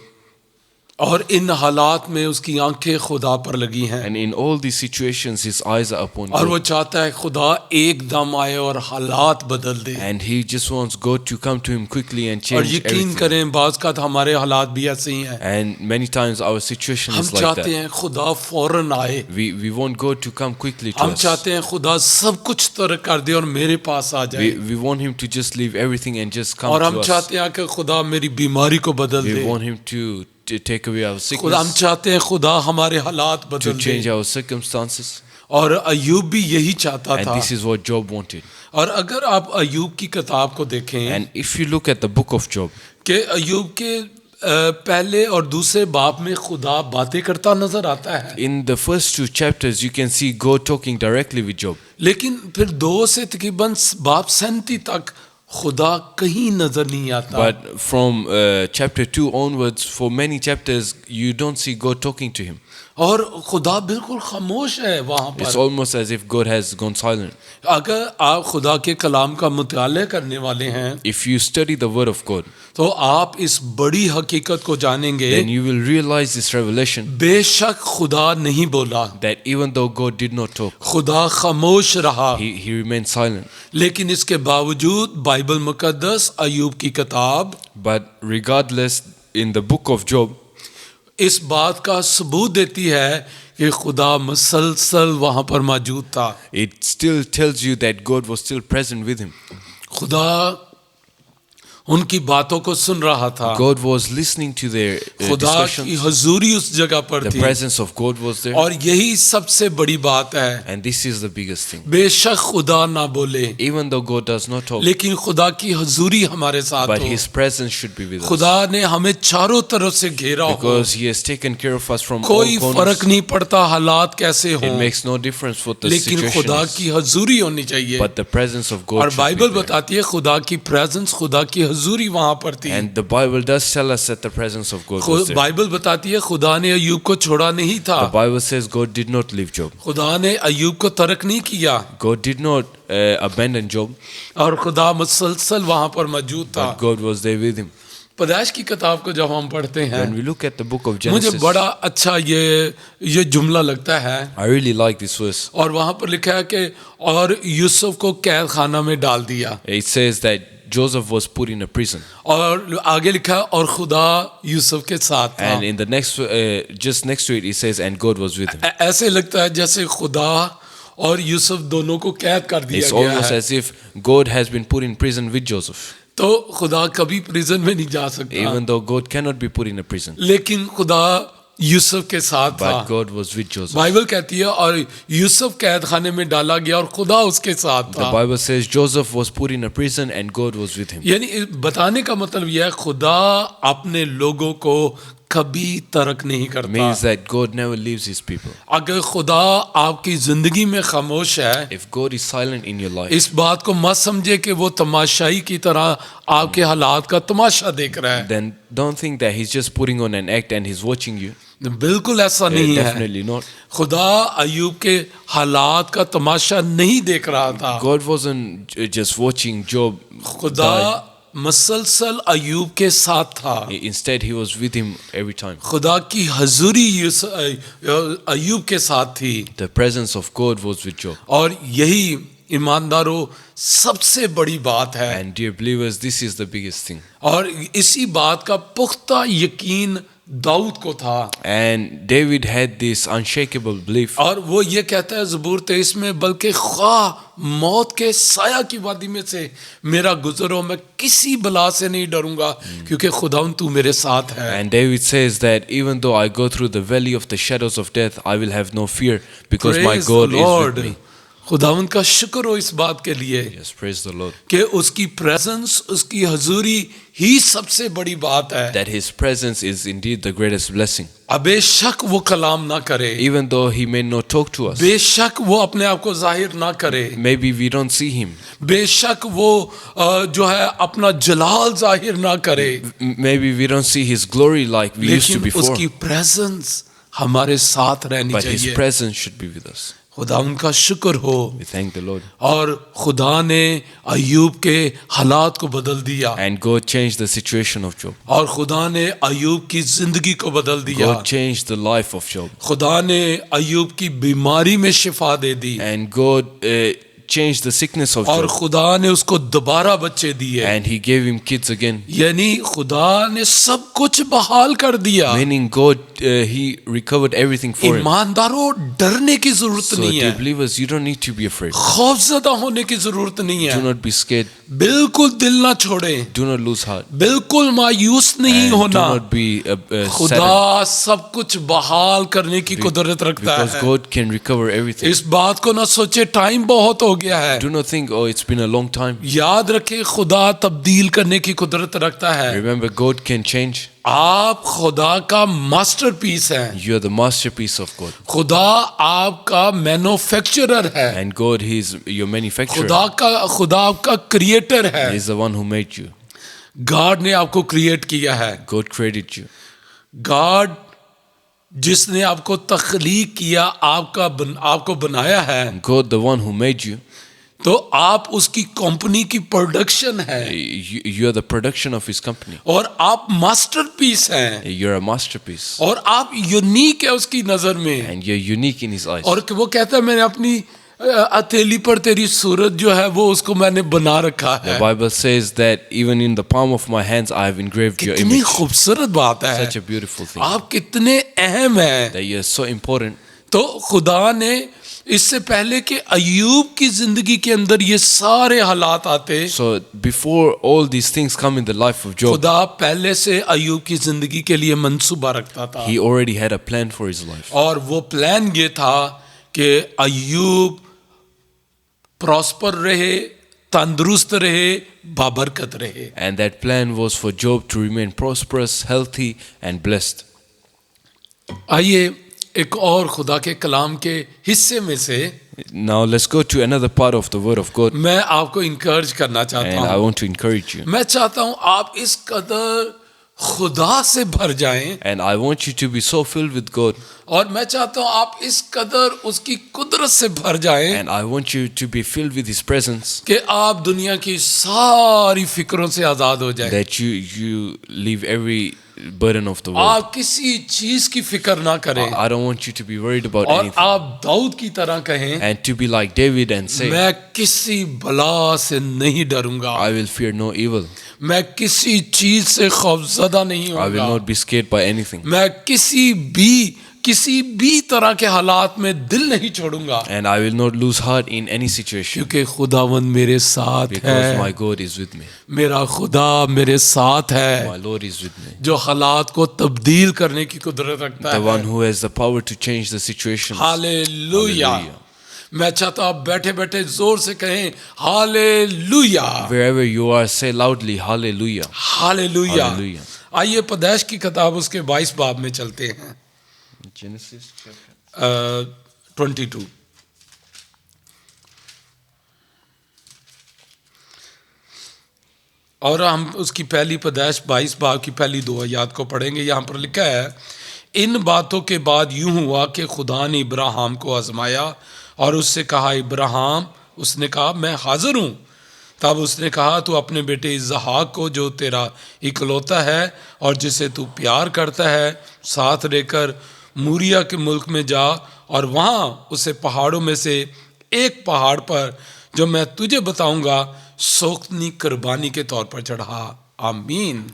और इन हालात में उसकी आंखें खुदा पर लगी हैं, And in all these situations, his eyes are upon और वो God. चाहता है खुदा एकदम आए और हालात बदल दे। And he just wants God to come to him quickly and और change यकीन everything. करें बाज़ का हमारे हालात भी ऐसे ही हैं, And many times our situation हम is like चाहते that. हैं खुदा फौरन आए, We want God to come quickly to हम us. चाहते हैं खुदा सब कुछ तरक कर दे और मेरे पास आ जाए, We want him to just leave everything and just come और हम to us. चाहते हैं कि खुदा मेरी बीमारी को बदल We they, want him to take away our खुदा हम sickness, चाहते हैं खुदा हमारे हालात to बदल change दे। our circumstances. और अय्यूब भी यही चाहता And था। this is what Job wanted. और अगर आप अय्यूब की किताब को देखें And if you look at the book of Job, कि अय्यूब के पहले और दूसरे बाब में खुदा बातें करता नजर आता है, in the first two chapters, you can see God talking directly with Job. लेकिन फिर 2 से तकरीबन बाब 37 तक खुदा कहीं नजर नहीं आता। But from chapter 2 onwards, for many chapters, you don't see God talking to him. और खुदा बिल्कुल खामोश है वहाँ It's पर। almost as if God has gone silent. अगर आप खुदा के कलाम का मुताला करने वाले हैं If you study the word of God, तो आप इस बड़ी हकीकत को जानेंगे, then you will realize this revelation बेशक खुदा नहीं बोला, that even though God did not talk, खुदा खामोश रहा, he remained silent. लेकिन इसके बावजूद बाइबल मुकद्दस अय्यूब की किताब But regardless, in the book of Job, इस बात का सबूत देती है कि खुदा मुसलसल वहां पर मौजूद था। it still tells you that God was still present with him. खुदा उनकी बातों को सुन रहा था, God was listening to their खुदा की discussions. हजूरी उस जगह पर The थी, presence of God was there. और यही सबसे बड़ी बात है। And this is the biggest thing. बेशक खुदा ना बोले, Even though God does not talk, लेकिन खुदा की हजूरी हमारे साथ but हो। his presence should be with us. खुदा ने हमें चारों तरफ से घेरा हो, Because he has taken care of us from all कोई corners. फर्क नहीं पड़ता हालात कैसे It हो, makes no difference what the लेकिन situation खुदा is. की हजूरी होनी चाहिए। But the presence of God और should be बाइबल there. बताती है खुदा की प्रेजेंस, खुदा की हजूरी वहां पर थी। And the Bible does tell us that the presence of God was there. Bible बताती है खुदा ने अय्यूब को छोड़ा नहीं था, The Bible says God did not leave Job. खुदा ने अय्यूब को तर्क नहीं किया, God did not abandon Job, और खुदा मुसलसल वहां पर मौजूद था। but God was there with him. पैदाइश की किताब को जब हम पढ़ते हैं, When we look at the book of मुझे Genesis, बड़ा अच्छा ये जुमला लगता है, I really like this verse. और वहां पर लिखा है कि और यूसुफ को कैद खाना में डाल दिया, It says that Joseph was put in a prison. और आगे लिखा है और खुदा यूसुफ के साथ था। And in the next, just next to it, it says, and God was with him. ऐसे लगता है जैसे खुदा और यूसुफ दोनों को कैद कर दिया It's गया almost है, as if God has been put in prison with Joseph. तो खुदा कभी प्रिजन में नहीं जा सकता, Even though God cannot be put in a prison, लेकिन खुदा यूसुफ के साथ था। but God was with Joseph. Bible कहती है और यूसुफ कैद खाने में डाला गया और खुदा उसके साथ The था। Bible says Joseph was put in a prison and God was with him. यानी बताने का मतलब यह है खुदा अपने लोगों को कभी तर्क नहीं करता। Means that God never leaves his people. अगर खुदा आपकी जिंदगी में खामोश है, If God is silent in your life, इस बात को मत समझे कि वो तमाशाई की तरह आपके हालात का तमाशा देख रहा है। then don't think that he's just putting on an act and he's watching you. बिल्कुल ऐसा नहीं है। Definitely not. खुदा अय्यूब के हालात का तमाशा नहीं देख रहा था। God wasn't just watching Job खुदा die. मसलसल अय्यूब के साथ था। Instead, he was with him every time. खुदा की हजूरी अय्यूब के साथ थी, The presence of God was with Job. और यही ईमानदारों सबसे बड़ी बात है। And dear believers, this is the biggest thing. और इसी बात का पुख्ता यकीन दाऊद को था, And David had this unshakable belief. और वो ये कहता है ज़बूर 23 में, बल्कि ख्वाह मौत के साया की वादी में से मेरा गुजरो, मैं किसी बला से नहीं डरूंगा क्योंकि खुदावंद तू मेरे साथ है। And David says that even though I go through the valley of the shadows of death, I will have no fear because my Praise the God is Lord. with me. खुदावंद का शुक्र हो इस बात के लिए Yes, praise the Lord. कि उसकी प्रेजेंस, उसकी हजूरी ही सबसे बड़ी बात है। That his presence is indeed the greatest blessing. अब बेशक वो कलाम ना करे, Even though he may not talk to us, बेशक वो अपने आप को जाहिर ना करे, maybe we don't see him, बेशक वो जो है अपना जलाल जाहिर ना करे, maybe we don't see his glory like we used to लेकिन before, उसकी प्रेजेंस हमारे साथ रहनी but his चाहिए। presence should be with us. खुदा उनका शुक्र हो, We thank the Lord. और खुदा ने अय्यूब के हालात को बदल दिया, And God changed the situation of Job. और खुदा ने अय्यूब की जिंदगी को बदल दिया। God changed the life of Job. खुदा ने अय्यूब की बीमारी में शिफा दे दी, And God changed the sickness of और Job. खुदा ने उसको दोबारा बच्चे दिए। And he gave him kids again. यानी खुदा ने सब कुछ बहाल कर दिया। Meaning God, he recovered everything for him. ईमानदारों, डरने की जरूरत So नहीं dear है, believers, you don't need to be afraid. खौफजदा होने की जरूरत नहीं Do है, not be scared. बिल्कुल दिल ना छोड़े, Do not lose heart. बिल्कुल मायूस नहीं And do होना। not be saddened. खुदा सब कुछ बहाल करने की कुदरत रखता Because है। God can recover everything. इस बात को ना सोचे टाइम बहुत हो गया है, Do not think, oh, it's been a long time. याद रखे खुदा तब्दील करने की कुदरत रखता है। Remember, God can change. आप खुदा का मास्टरपीस हैं, You are the masterpiece of God. खुदा आपका मैन्युफैक्चरर है, And God, he is your manufacturer. खुदा आपका क्रिएटर है। He is the one who made you. God ने आपको क्रिएट किया है। God created you. गॉड जिसने आपको तख्लीक किया, आपको बनाया है, God, the one who made you. तो आप उसकी कंपनी की प्रोडक्शन है, You are the production of his company. और आप मास्टरपीस हैं, You're a masterpiece. और आप यूनिक है उसकी नजर में। And you're unique in his eyes. और वो कहता है मैंने अपनी हथेली पर तेरी सूरत जो है वो उसको मैंने बना रखा The है। Bible says that even in the palm of my hands I have engraved your कितनी image. खूबसूरत बात है, Such a beautiful thing. आप कितने अहम हैं। That you're so important. तो खुदा ने इससे पहले कि अय्यूब की जिंदगी के अंदर ये सारे हालात आते, So before all these things come in the life of Job, खुदा पहले से अय्यूब की जिंदगी के लिए मंसूबा रखता था, he already had a plan for his life. और वो प्लान ये था कि अय्यूब प्रॉस्पर रहे, तंदुरुस्त रहे, बाबरकत रहे। And that plan was for Job to remain prosperous, healthy, and blessed. आइए एक और खुदा के कलाम के हिस्से में से Now let's go to another part of the Word of God, मैं आपको इंकरेज करना चाहता and I हूँ. want to encourage you. मैं चाहता हूँ आप इस कदर खुदा से भर जाएं, And I want you to be so filled with God, और मैं चाहता हूँ आप इस कदर उसकी कुदरत से भर जाएं and I want you to be filled with His presence, कि आप दुनिया की सारी फिक्रों से आजाद हो जाएं. that you leave every burden of the world. आप किसी चीज की फिक्र ना करें, I don't want you to be worried about और anything, आप दाऊद की तरह कहें, and to be like David and say, मैं किसी बला से नहीं डरूंगा, I will fear no evil. मैं किसी चीज से खौफजदा नहीं I will होगा, not be scared by anything, मैं किसी भी तरह के हालात में दिल नहीं छोड़ूंगा, and I will not lose heart in any situation, क्योंकि खुदावंद मेरे साथ because my है. God is with me. मेरा खुदा मेरे साथ है, My Lord is with me. जो हालात को तब्दील करने की कुदरत रखता The one है. who has the power to change the situations. Hallelujah. Hallelujah. मैं चाहता हूं आप बैठे बैठे जोर से कहें hallelujah, Wherever you are, say loudly, Hallelujah. Hallelujah. Hallelujah. आइए पैदाइश की किताब उसके 22 बाब में चलते हैं. Genesis chapter 22. और हम उसकी पहली पैदाइश 22 बाब की पहली 2 आयत को पढ़ेंगे. यहाँ पर लिखा है, इन बातों के बाद यूं हुआ कि खुदा ने इब्राहिम को आजमाया और उससे कहा, इब्राहिम. उसने कहा, मैं हाजिर हूँ. तब उसने कहा, तू अपने बेटे इसहाक को जो तेरा इकलौता है और जिसे तू प्यार करता है साथ लेकर मूरिया के मुल्क में जा और वहाँ उसे पहाड़ों में से एक पहाड़ पर जो मैं तुझे बताऊंगा सोख्तनी कुर्बानी के तौर पर चढ़ा. आमीन.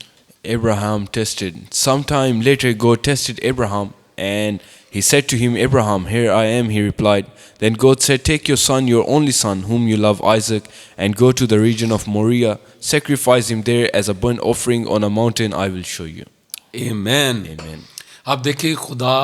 Abraham tested. Sometime later, God tested Abraham, and He said to him, Abraham, here I am, he replied. Then God said, take your son, your only son, whom you love, Isaac, and go to the region of Moriah. Sacrifice him there as a burnt offering on a mountain I will show you. आमीन. Amen. आप देखिए खुदा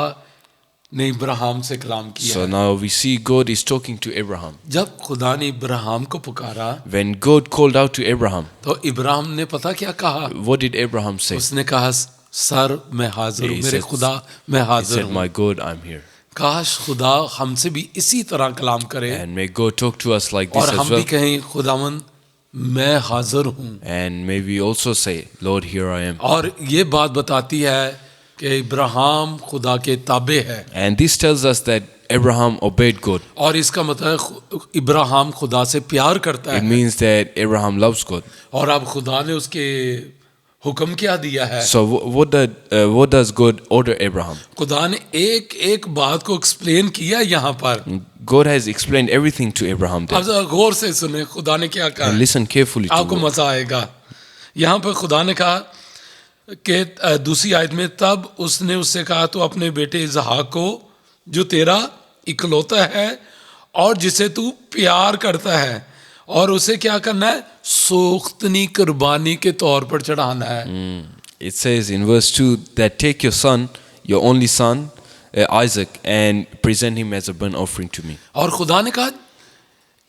ने इब्राहिम से कलाम किया. So now we see God is talking to Abraham. जब खुदा ने इब्राहिम को पुकारा When God called out to Abraham, तो इब्राहिम ने पता क्या कहा? what did Abraham say? उसने कहा, सर मैं हाजिर हूँ, He मेरे said- खुदा मैं He हाजिर said, हूँ. my God, I'm here. काश खुदा हमसे भी इसी तरह कलाम करे And may God talk to us like this और हम as भी well. कहें, खुदावंद मैं हाजिर हूँ. And may we also say, Lord, here I am. और ये बात बताती है कि इब्राहिम खुदा के ताबे है. And this tells us that Abraham obeyed God. और इसका मतलब इब्राहिम खुदा से प्यार करता It है. means that Abraham loves God. और अब खुदा ने उसके हुक्म क्या दिया है? So what does God order Abraham? खुदा ने एक एक बात को एक्सप्लेन किया यहाँ पर. God has explained everything to Abraham अब there. जरा गौर से सुने खुदा ने क्या कहा. And listen carefully to आपको God. मजा आएगा. यहाँ पर खुदा ने कहा कि दूसरी आयत में, तब उसने उससे कहा, तो अपने बेटे इसहाक को जो तेरा इकलौता है और जिसे तू प्यार करता है, और उसे क्या करना है? सोख्तनी कुर्बानी के तौर पर चढ़ाना है. It says in verse 2 that take your son, your only son, Isaac, and present him as a burnt offering to me. और खुदा ने कहा,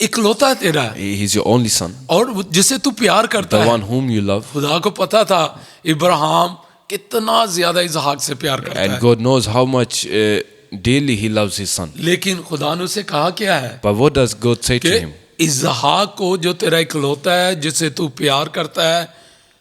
इकलौता तेरा है He's your only son, और जिसे तू प्यार करता the है. one whom you love. खुदा को पता था इब्राहिम कितना ज्यादा इसहाक से प्यार करता And है. God knows how much dearly he loves his son. लेकिन खुदा ने उसे कहा क्या है? But what does God say to कि him? इसहाक को जो तेरा इकलौता है जिसे तू प्यार करता है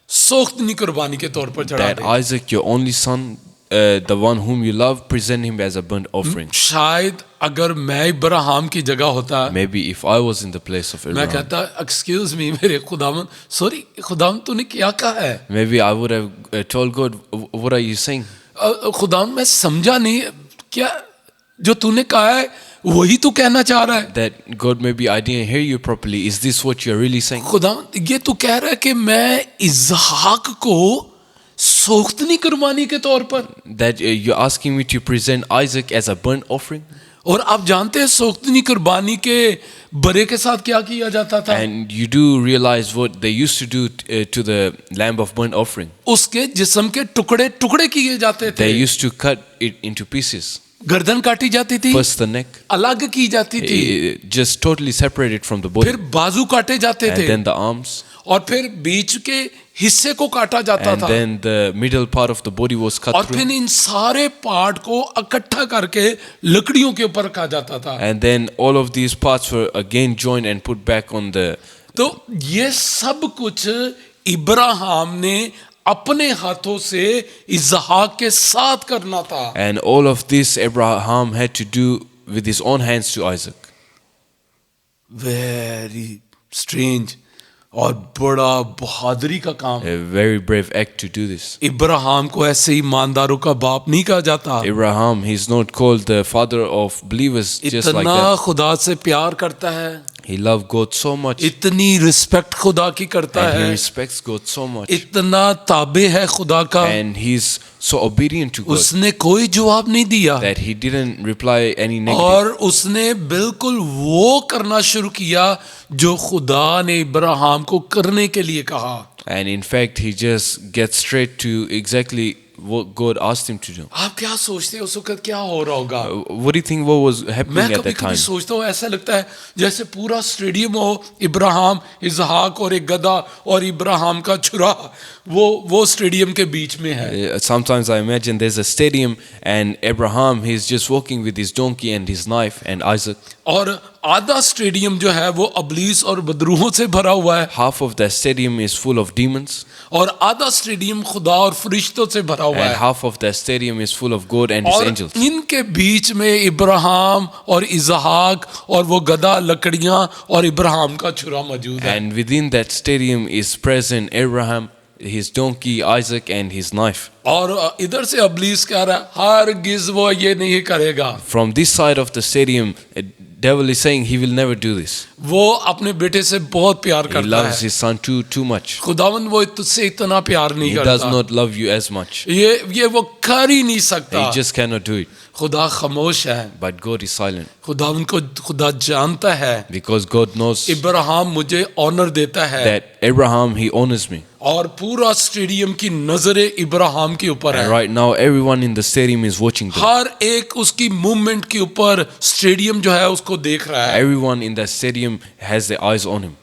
सोख्तनी कुर्बानी के तौर पर चढ़ा That they. Isaac, your only son, the one whom you love, present him as a burnt offering. शायद अगर मैं इब्राहिम की जगह होता, Maybe if I was in the place of मैं Abraham, कहता, एक्सक्यूज मी मेरे खुदावन, सॉरी खुदावन तूने क्या कहा है? maybe I would have told God, what are you saying? खुदावन मैं समझा नहीं, क्या जो तूने कहा है वही तू कहना चाह रहा है? That God, maybe I didn't hear you properly. Is this what you're really saying? खुदावन ये तू कह रहा है कि मैं इसहाक को सोख्तनी कुर्बानी के तौर पर, That you're asking me to present Isaac as a burnt offering? और आप जानते हैं सोख्तनी कुर्बानी के बरे के साथ क्या किया जाता था? And you do realize what they used to do to the lamb of burnt offering? उसके जिस्म के टुकड़े टुकड़े किए जाते थे. They used to cut it into pieces. गर्दन काटी जाती थी, First the neck, अलग की जाती थी, just totally separated from the body. फिर बाजू काटे जाते And थे, then the arms. और फिर बीच के हिस्से को काटा जाता And था, then the middle part of the body was और cut through. फिर इन सारे पार्ट को इकट्ठा करके लकड़ियों के ऊपर रखा जाता था। And then all of these parts were again joined and put back on the. तो ये सब कुछ इब्राहिम ने अपने हाथों से इसहाक के साथ करना था। And all of this Abraham had to do with his own hands to Isaac. Very strange और बड़ा बहादुरी का काम। A very brave act to do this. Ibrahim को ऐसे ईमानदारों का बाप नहीं कहा जाता। Abraham, he's not called the father of believers just like इतना that. खुदा से प्यार करता है, He loved God so much. इतनी रिस्पेक्ट खुदा की करता And he है, respects God so much. इतना ताबे है खुदा का, And he's so obedient to God उसने कोई जवाब नहीं दिया, that he didn't reply any negative. और उसने बिल्कुल वो करना शुरू किया जो खुदा ने इब्राहिम को करने के लिए कहा। And in fact, he just gets straight to exactly what God asked him to do. आप क्या सोचते हैं उस वक्त क्या हो रहा होगा? What do you think what was happening मैं at कभी that कभी time? सोचता हूँ, ऐसा लगता है जैसे पूरा स्टेडियम हो, इब्राहिम, इसहाक और एक गधा और इब्राहिम का छुरा वो स्टेडियम के बीच में है। Sometimes I imagine there's a stadium and Abraham, he's just walking with his donkey and his knife and Isaac. और आधा स्टेडियम जो है वो अबलीस और बदरूहों से भरा हुआ है, Half of the stadium is full of demons और आधा स्टेडियम खुदा और फरिश्तों से भरा हुआ and है, half of the stadium is full of God and his और angels. इनके बीच में इब्राहिम और इसहाक और वो गधा, लकड़ियां और इब्राहिम का छुरा मौजूद है। And within that stadium is present Abraham, his donkey, Isaac and his knife. और इधर से अबलीस कह रहा है हरगिज़ वो ये नहीं करेगा, From this side of the stadium, devil is saying he will never do this. वो अपने बेटे से बहुत प्यार He करता loves है, his son too much. खुदावन वो तुझसे इतना प्यार नहीं He does करता, not love you as much. ये वो कर ही नहीं सकता। He just cannot do it. खुदा खामोश है, But God is silent खुदावन को खुदा जानता है because God knows इब्राहिम मुझे ऑनर देता है, that Abraham, he honors me. और पूरा स्टेडियम की नजरें इब्राहिम के ऊपर And है, right now everyone in the stadium is watching them. हर एक उसकी मूवमेंट के ऊपर स्टेडियम जो है उसको देख रहा है, Everyone in the stadium has their eyes on him.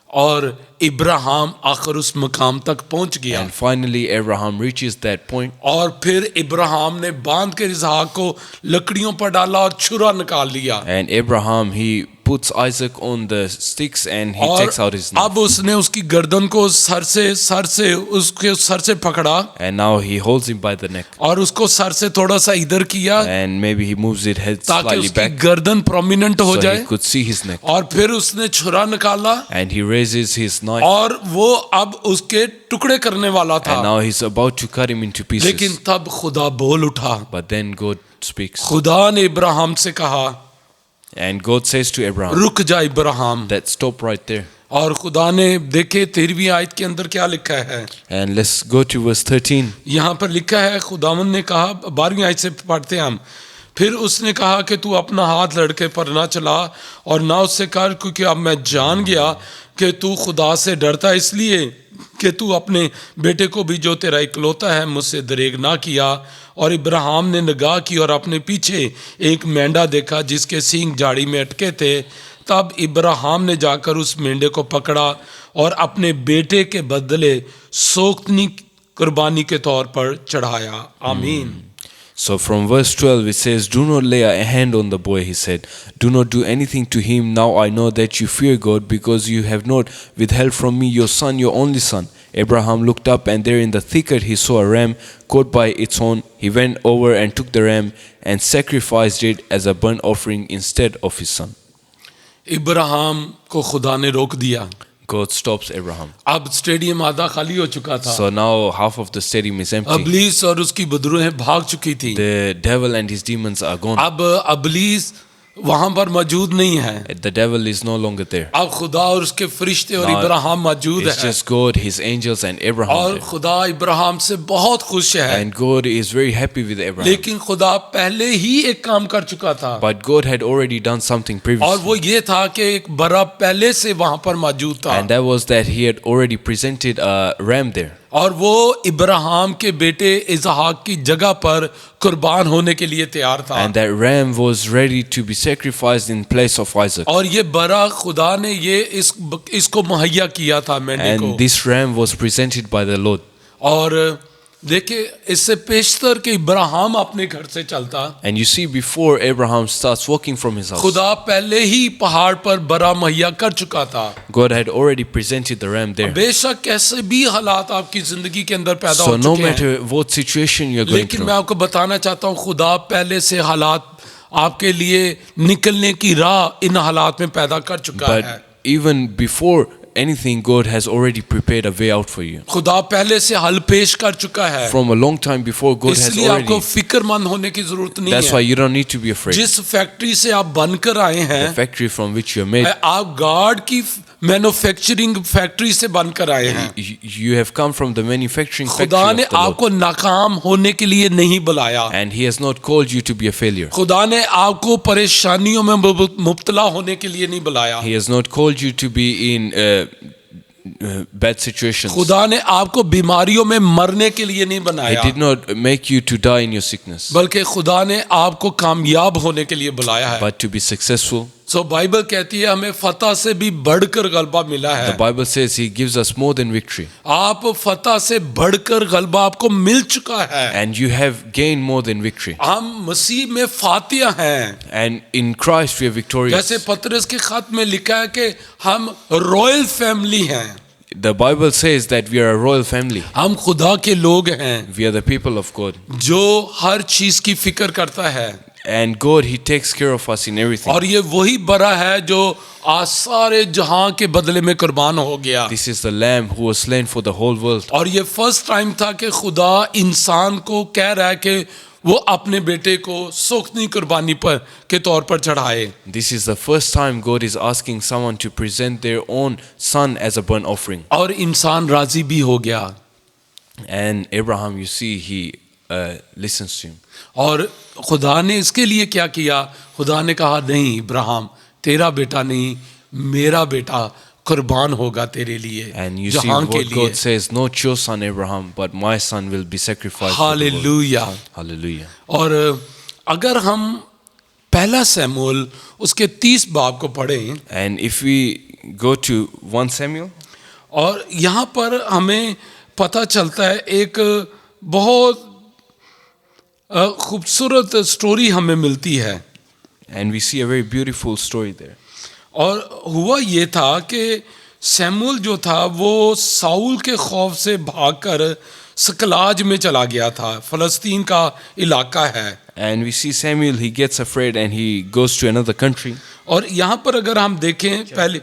और इब्राहिम आखिर उस मकाम तक पहुंच गया। And finally Abraham reaches that point. और फिर इब्राहिम ने बांध के इसहाक को लकड़ियों पर डाला और छुरा निकाल लिया, And Abraham, he puts Isaac on the sticks and he और takes out his knife. अब उसने उसकी गर्दन को सर से उसके सर से पकड़ा And now he holds him by the neck. और उसको सर से थोड़ा सा इधर किया And maybe he moves it head ताकि slightly उसकी back गर्दन प्रोमिनेंट हो so जाए, he could see his neck. और फिर उसने छुरा निकाला And he raises his knife. और वो अब उसके टुकड़े करने वाला And था, now he's about to cut him into pieces. लेकिन तब खुदा बोल उठा। But then God speaks. खुदा ने इब्राहिम से कहा And God says to Abraham, रुक जा Ibrahim, that stop right there. और खुदा ने देखे 13वीं आयत के अंदर क्या लिखा है, And let's go to verse 13. यहाँ पर लिखा है, खुदावन ने कहा, 12वीं आयत से पढ़ते हैं हम, फिर उसने कहा कि तू अपना हाथ लड़के पर ना चला और ना उससे कर, क्योंकि अब मैं जान गया कि तू खुदा से डरता, इसलिए कि तू अपने बेटे को भी जो तेरा इकलौता है मुझसे दरेग ना किया। और इब्राहिम ने निगाह की और अपने पीछे एक मेंढा देखा जिसके सींग झाड़ी में अटके थे। तब इब्राहिम ने जाकर उस मेंढे को पकड़ा और अपने बेटे के बदले सोख्तनी कुर्बानी के तौर पर चढ़ाया। आमीन। So from verse 12 it says, do not lay a hand on the boy, he said. Do not do anything to him. Now I know that you fear God, because you have not withheld from me your son, your only son. Abraham looked up, and there in the thicket he saw a ram caught by its horn. He went over and took the ram and sacrificed it as a burnt offering instead of his son. Ibrahim को खुदा ने रोक दिया। God stops Abraham. अब stadium आधा खाली हो चुका था, So now half of the stadium is empty. अबलीस और उसकी बदरूहें भाग चुकी थी। The devil and his demons are gone. अब अबलीस वहां पर मौजूद नहीं है, The devil is no longer there. अब खुदा और उसके फरिश्ते और Now, इब्राहिम मौजूद It's है, just God, his angels and Abraham और there. खुदा इब्राहिम से बहुत खुश है। And God is very happy with Abraham. लेकिन खुदा पहले ही एक काम कर चुका था, But God had already done something और previously. वो ये था कि एक बड़ा पहले से वहां पर मौजूद था, And that was that he had already presented a ram there. और वो इब्राहिम के बेटे इसहाक की जगह पर कुर्बान होने के लिए तैयार था। And that ram was ready to be sacrificed in place of Isaac. और ये बरा खुदा ने ये इसको मुहैया किया था मेंढे को। And this ram was presented by the Lord. और देखिए इससे पेशतर के इब्राहिम अपने घर से चलता, And you see, before Abraham starts walking from his house, खुदा पहले ही पहाड़ पर बरा मुहैया कर चुका था। God had already presented the ram there. बेशक कैसे भी हालात आपकी जिंदगी के अंदर पैदा So हो no चुके हैं, matter what situation you're going लेकिन मैं through, आपको बताना चाहता हूँ खुदा पहले से हालात आपके लिए निकलने की राह इन हालात में पैदा कर चुका है। but even before anything, God has already prepared a way out for you. खुदा पहले से हल पेश कर चुका है, From a long time before, God has इसलिए आपको already. फिक्रमंद होने की जरूरत नहीं That's why है। you don't need to be afraid. जिस फैक्ट्री से आप बनकर आए The हैं, factory from which you're made, आप गॉड की मैन्युफैक्चरिंग फैक्ट्री से बनकर आए हैं। you have come from the manufacturing factory खुदा of ने the Lord. आपको नाकाम होने के लिए नहीं बुलाया। And He has not called you to be a failure. खुदा ने आपको परेशानियों में मुब्तला होने के लिए नहीं बुलाया। He has not called you to be in bad situations. खुदा ने आपको बीमारियों में मरने के लिए नहीं He बनाया, did not make you to die in your sickness, बल्कि खुदा ने आपको कामयाब होने के लिए बुलाया है। but to be successful. So Bible कहती है हमें फतह से भी बढ़कर गलबा मिला The है। Bible says He gives us more than victory. आप फतह से बढ़कर गलबा आपको मिल चुका है। And you have gained more than victory. हम मसीह में फातिया हैं। And in Christ we are victorious. जैसे पतरस के खत में लिखा है कि हम रॉयल फैमिली हैं, The Bible says that we are a royal family. हम खुदा के लोग हैं We are the people of God. जो हर चीज की फिक्र करता है। And God, He takes care of us in everything. और ये वही बरा है जो आज सारे जहां के बदले में कुर्बान हो गया। This is the Lamb who was slain for the whole world. और ये फर्स्ट टाइम था कि खुदा इंसान को कह रहा है कि वो अपने बेटे को सोखनी कुर्बानी पर के तौर पर चढ़ाए। This is the first time God is asking someone to present their own son as a burnt offering. और इंसान राजी भी हो गया। And Abraham, you see, he listens to him. और खुदा ने इसके लिए क्या किया? खुदा ने कहा नहीं इब्राहिम, तेरा बेटा नहीं, मेरा बेटा कुर्बान होगा तेरे लिए, And you see जहां के what लिए। God says, not your son Abraham, but my son will be sacrificed. for the world. Hallelujah. Hallelujah. और अगर हम पहला सैमुएल उसके 30 बाब को पढ़ें, And if we go to 1 Samuel, और यहाँ पर हमें पता चलता है एक बहुत खूबसूरत स्टोरी हमें मिलती है। and we see a very beautiful story there. और हुआ ये था कि सैमुएल जो था वो साउल के खौफ से भागकर सकलाज में चला गया था, फलस्तीन का इलाका है। And we see Samuel, he gets afraid and he goes to another country. और यहाँ पर अगर हम देखें पहले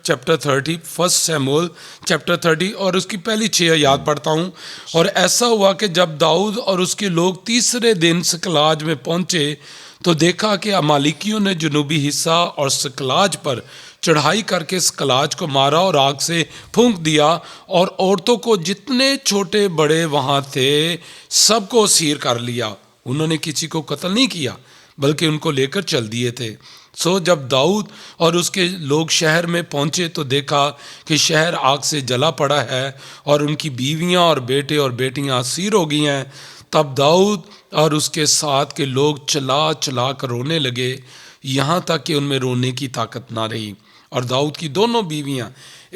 चैप्टर 30, फर्स्ट सैमुएल चैप्टर 30 और उसकी पहली 6 आयत पढ़ता हूँ। और ऐसा हुआ कि जब दाऊद और उसके लोग तीसरे दिन सकलाज में पहुँचे तो देखा कि अमालिकियों ने जनूबी हिस्सा और सकलाज पर चढ़ाई करके सकलाज को मारा और आग से फूंक दिया, और औरतों को जितने छोटे बड़े वहाँ थे सबको असीर कर लिया। उन्होंने किसी को कत्ल नहीं किया बल्कि उनको लेकर चल दिए थे। सो जब दाऊद और उसके लोग शहर में पहुंचे तो देखा कि शहर आग से जला पड़ा है और उनकी बीवियां और बेटे और बेटियां असीर हो गई हैं। तब दाऊद और उसके साथ के लोग चला चला कर रोने लगे, यहाँ तक कि उनमें रोने की ताकत ना रही। और दाऊद की दोनों बीवियां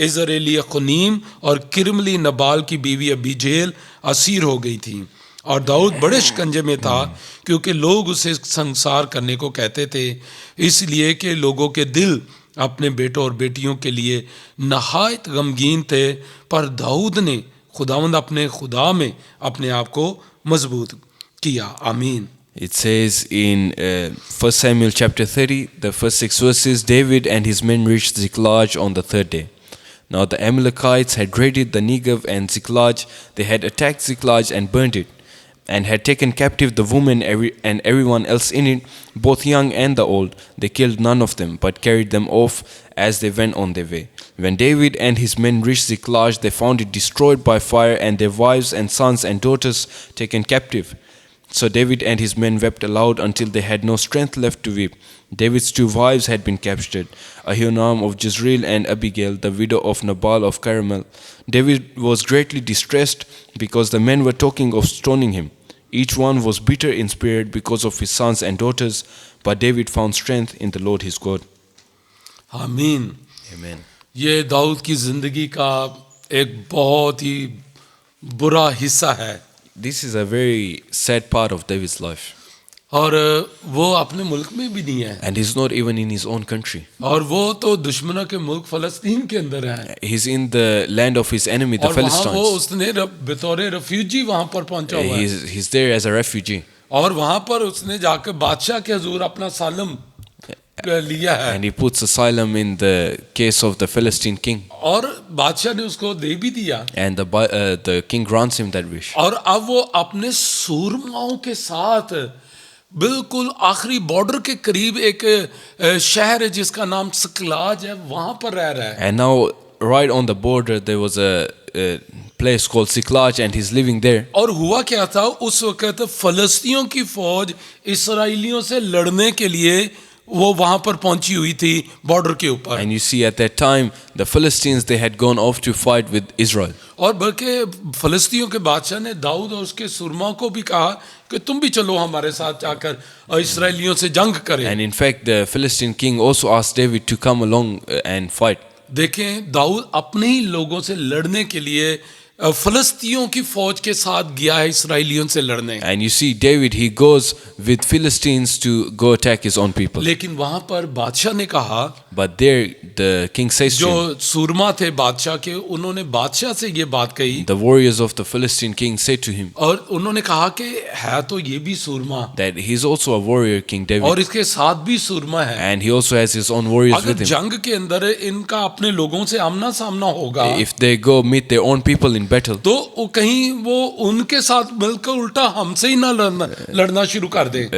इज़राइली खुनीम और किरमली नबाल की बीवी अबीजेल असीर हो गई थीं। और दाऊद बड़े शिकंजे में था क्योंकि लोग उसे संसार करने को कहते थे, इसलिए कि लोगों के दिल अपने बेटों और बेटियों के लिए नहायत गमगीन थे। पर दाऊद ने खुदावंद अपने खुदा में अपने आप को मजबूत किया। आमीन। It says in 1 Samuel chapter 30, the first 6 verses, David and his men reached Ziklag on the 3rd day. Now the Amalekites had raided the Negev and Ziklag. They had attacked Ziklag and burned it, and had taken captive the women and everyone else in it, both young and the old. They killed none of them, but carried them off as they went on their way. When David and his men reached Ziklag, they found it destroyed by fire, and their wives and sons and daughters taken captive. So David and his men wept aloud until they had no strength left to weep. David's 2 wives had been captured, Ahinoam of Jezreel and Abigail, the widow of Nabal of Carmel. David was greatly distressed because the men were talking of stoning him. Each one was bitter in spirit because of his sons and daughters, but David found strength in the Lord his God. आमीन। Amen. ये दाऊद की जिंदगी का एक बहुत ही बुरा हिस्सा है, This is a very sad part of David's life. और वो अपने मुल्क में भी नहीं है, And he's not even in his own country. और वो तो दुश्मनों के मुल्क फलस्तीन के अंदर है, He's in the land of his enemy, the और वहाँ वो Philistines. उसने बतौर रेफ्यूजी वहाँ पर पहुंचा हुआ है, He's there as a refugee. और वहाँ पर उसने जाकर बादशाह के हजूर अपना सालम लिया है, And he puts asylum in the case of the Philistine king. और बादशाह ने उसको दे भी दिया, And the king grants him that wish. और अब वो अपने सूरमाओं के साथ बिल्कुल आखिरी बॉर्डर के करीब एक शहर है जिसका नाम सकलाज है, वहां पर रह रहा है। And now, right on the border, there was a place called Siklag, and he's living there. और हुआ क्या था उस वक्त, फलस्तियों की फौज इसराइलियों से लड़ने के लिए वो वहां पर पहुंची हुई थी बॉर्डर के ऊपर, And you see, at that time, the Philistines, they had gone off to fight with Israel. और बल्कि फलस्तियों के बादशाह ने दाऊद और उसके सुरमा को भी कहा कि तुम भी चलो हमारे साथ जाकर इसराइलियों से जंग करें। And in fact, the Philistine king also asked David to come along and fight. देखें, दाऊद अपने ही लोगों से लड़ने के लिए फलस्तियों की फौज के साथ गया है इसराइलियों से लड़ने, And you see, David, he goes with Philistines to go attack his own people. लेकिन वहां पर बादशाह ने कहा, But there, the king says to him, जो सूरमा थे बादशाह के, उन्होंने बादशाह से ये बात कही, the warriors of the Philistine king said to him और उन्होंने कहा कि है तो ये भी सूरमा, that he's also a warrior, King David, और इसके साथ भी सूरमा है, and he also has his own warriors अगर with him. जंग के अंदर इनका अपने लोगों से आमना सामना होगा If they go meet their own people in battle, तो वो कहीं वो उनके साथ मिलकर उल्टा हमसे ही ना लड़ना शुरू कर दे,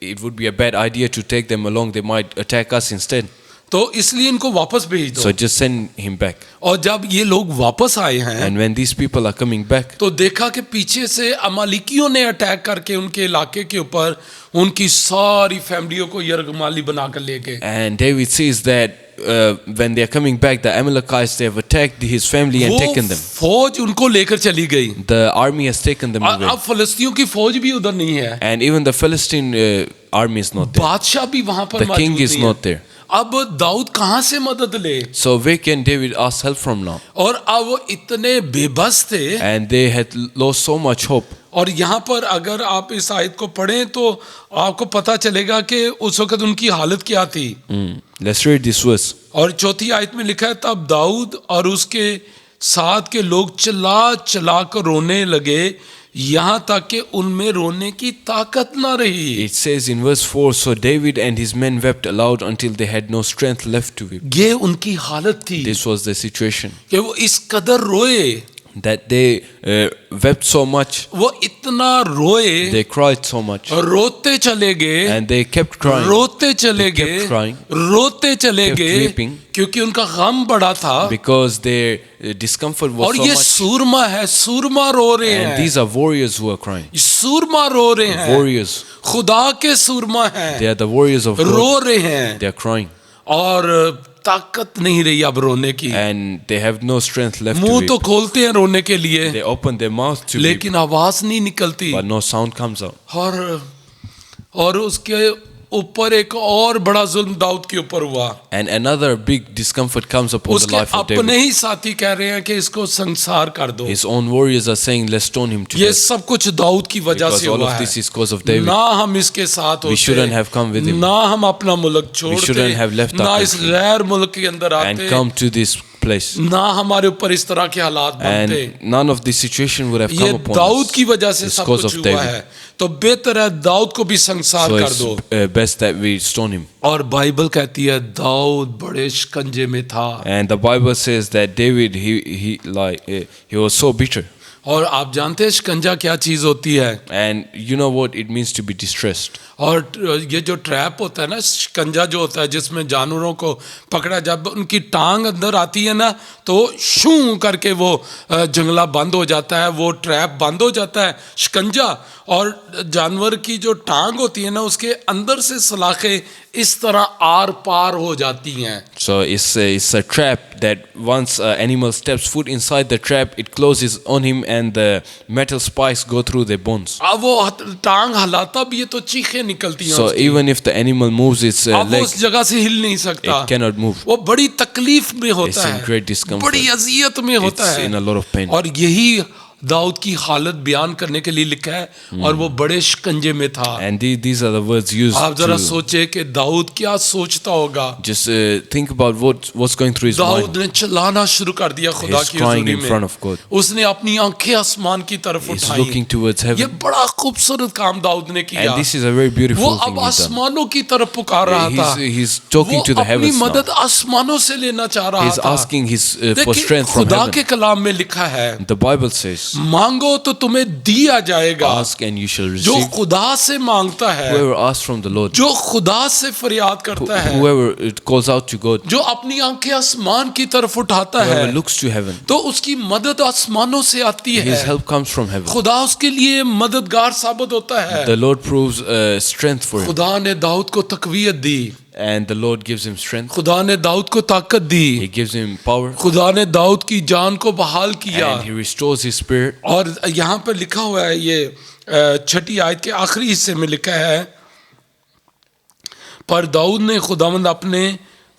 it would be a bad idea to take them along. They might attack us instead. तो इसलिए इनको वापस भेज दो। So just send him back. और जब ये लोग वापस आए हैं And when these people are coming back, तो देखा कि पीछे से अमालिकियों ने अटैक करके उनके इलाके के ऊपर उनकी सारी फैमिलियों को यरगमाली बनाकर ले गए, and David sees that when they are coming back, the Amalekites, they have attacked his family and वो taken them. फौज उनको लेकर चली गई। The army has taken them away. अब फलस्तियों की फौज भी उधर नहीं है, And even the Philistine army is not there. बादशाह भी वहां पर The king मौजूद is नहीं not है। there. अब दाऊद कहां से मदद ले, So where can David ask help from now? और अब वो इतने बेबस थे, And they had lost so much hope. और यहाँ पर अगर आप इस आयत को पढ़ें तो आपको पता चलेगा कि उस वक्त उनकी हालत क्या थी। Let's read this verse. और चौथी आयत में लिखा है, तब दाऊद और उसके साथ के लोग चिल्ला चिल्ला कर रोने लगे, यहाँ तक कि उनमें रोने की ताकत ना रही। It says in verse 4, so David and his men wept aloud until they had no strength left to weep. ये उनकी हालत थी This was the situation, कि वो इस कदर रोए, that they wept so much, वो इतना रोए, they cried so much, और रोते चले गए, and they kept crying, रोते चले They kept गए, crying, रोते चले kept गए, weeping, क्योंकि उनका गम बड़ा था। because their discomfort was और so ये much. सूरमा है, सूरमा रो रहे And हैं, these are warriors who are crying. सूरमा रो रहे हैं, Warriors, खुदा के सूरमा they हैं, are the warriors of God. रो रहे हैं, They are crying, और ताकत नहीं रही अब रोने की, and they have no strength left to मुंह तो weep. खोलते हैं रोने के लिए, They open their mouth to weep, लेकिन आवाज नहीं निकलती, but no sound comes out. और उसके ऊपर एक और बड़ा जुल्म दाऊद के ऊपर हुआ। And another big discomfort comes upon the उसके life of अपने David. ही साथी कह रहे हैं कि इसको संसार कर दो। His own warriors are saying, let's stone him to ये death. सब कुछ दाऊद की वजह Because से all हुआ of है, this is because of David. ना हम इसके साथ We shouldn't have come with होते, him. ना हम अपना मुल्क shouldn't have left छोड़ते, our ना इस country गैर मुल्क के अंदर And आते, come to this place. ना हमारे ऊपर इस तरह के हालात बनते। And none of this situation would have ये come upon दाऊद us. की वजह से It's सब because कुछ of हुआ David. है, तो बेहतर है दाऊद को भी संसार So कर it's दो। best that we stone him. और बाइबल कहती है दाऊद बड़े शिकंजे में था, And the Bible says that David, he was so bitter. और आप जानते हैं शिकंजा क्या चीज होती है? And you know what it means to be distressed. और ये जो ट्रैप होता है ना, शिकंजा जो होता है जिसमें जानवरों को पकड़ा, जब उनकी टांग अंदर आती है ना तो शू करके वो जंगला बंद हो जाता है, वो ट्रैप बंद हो जाता है, शिकंजा। और जानवर की जो टांग होती है ना उसके अंदर से सलाखें इस तरह आर पार हो जाती हैं। So it's a trap that once an animal steps foot inside the trap, it closes on him and the metal spikes go through their bones. अब वो टांग हलाता भी है तो चीखें निकलती हैं So उसकी। even if the animal moves its अब वो leg, उस जगह से हिल नहीं सकता, it cannot move. वो बड़ी तकलीफ में It's होता in है, great discomfort. बड़ी अजियत में होता It's है, in a lot of pain. और यही दाऊद की हालत बयान करने के लिए लिखा है, और वो बड़े शिकंजे में था। And these are the words used आप जरा to सोचे कि दाऊद क्या सोचता होगा। just think about what's going through his Dawood mind. ने चिल्लाना शुरू कर दिया खुदा He's की crying हुजूरी in front में, of God. उसने अपनी आंखें आसमान की तरफ He's उठाई। looking towards ये heaven. बड़ा खूबसूरत काम दाऊद ने किया। And this is a very वो beautiful thing अब he's done. आसमानों की तरफ पुकार रहा था, He's talking वो to the अपनी heavens now. मदद आसमानों से लेना चाह रहा He's था। asking for देखिए, strength from खुदा heaven. के कलाम में लिखा है, The Bible says, मांगो तो तुम्हें दिया जाएगा। ask and you shall जो receive. खुदा से मांगता है, Whoever asks from the Lord, जो खुदा से फरियाद करता है, whoever calls out to God, जो अपनी आंखें आसमान की तरफ उठाता है, whoever looks to heaven, तो उसकी मदद आसमानों से आती his है। help comes from heaven. खुदा उसके लिए मददगार साबित होता है। The Lord proves strength for him, खुदा ने दाऊद को तकवीयत दी, and the Lord gives him strength. खुदा ने दाऊद को ताकत दी, He gives him power, खुदा ने दाऊद की जान को बहाल किया। and he restores his spirit. और यहाँ पर लिखा हुआ है, ये छठी आयत के आखिरी हिस्से में लिखा है, पर दाऊद ने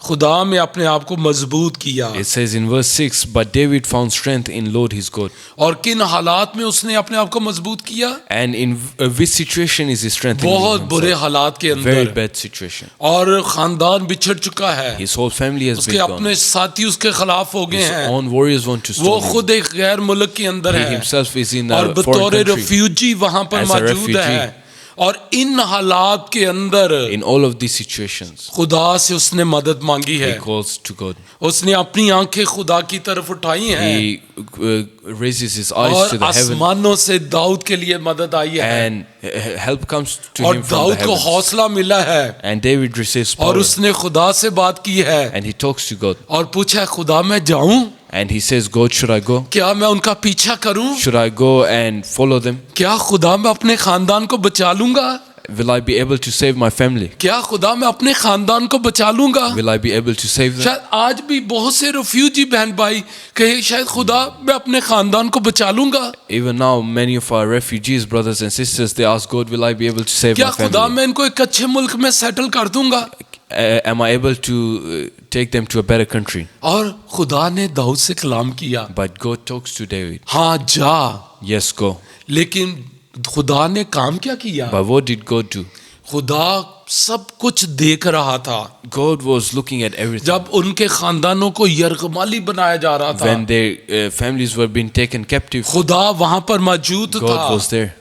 खुदा में अपने आप को मजबूत किया। It says in verse 6, but David found strength in Lord his God. और किन हालात में उसने अपने आप को मजबूत किया? And in which situation is he strengthening बहुत बुरे himself? हालात के Very अंदर, bad situation. और खानदान बिछड़ चुका है, His whole family has उसके been gone. अपने साथी उसके खिलाफ हो गए His हैं, own warriors want to वो stone him. खुद एक गैर मुल्क के अंदर He है, himself is in और a foreign बतौर country. रेफ्यूजी वहां पर As a मौजूद refugee. है। और इन हालात के अंदर In all of these situations, खुदा से उसने मदद मांगी है, he calls to God. उसने अपनी आंखें खुदा की तरफ उठाई हैं, He raises his eyes और to the heaven, आसमानों से दाऊद के लिए मदद आई है, and help comes to और him from the दाऊद को heavens. हौसला मिला है, And David receives और power, उसने खुदा से बात की है, and he talks to God. और पूछा, खुदा मैं जाऊं And he says, God, should I go? क्या? मैं उनका पीछा करूं Should I go and follow them? क्या? खुदा मैं अपने खानदान को बचा लूंगा Will I be able to save my family? क्या? खुदा मैं अपने खानदान को बचा लूंगा? Will I be able to save them? शायद आज भी बहुत से रेफ्यूजी बहन भाई कहे, शायद खुदा मैं अपने खानदान को बचा लूंगा। Even now, many of our refugees, brothers and sisters, they ask God, will I be able to save क्या my खुदा family? मैं इनको एक अच्छे मुल्क में सेटल कर दूंगा? Am I able to take them to a better country? और खुदा ने दाऊद से कलाम किया, But God talks to David. हाँ जा, Yes, go. लेकिन खुदा ने काम क्या किया? But what did God do? खुदा सब कुछ देख रहा था। God was looking at everything. जब उनके खानदानों को यरगमाली बनाया जा रहा था, When their families were being taken captive, खुदा वहां पर मौजूद God था। was there.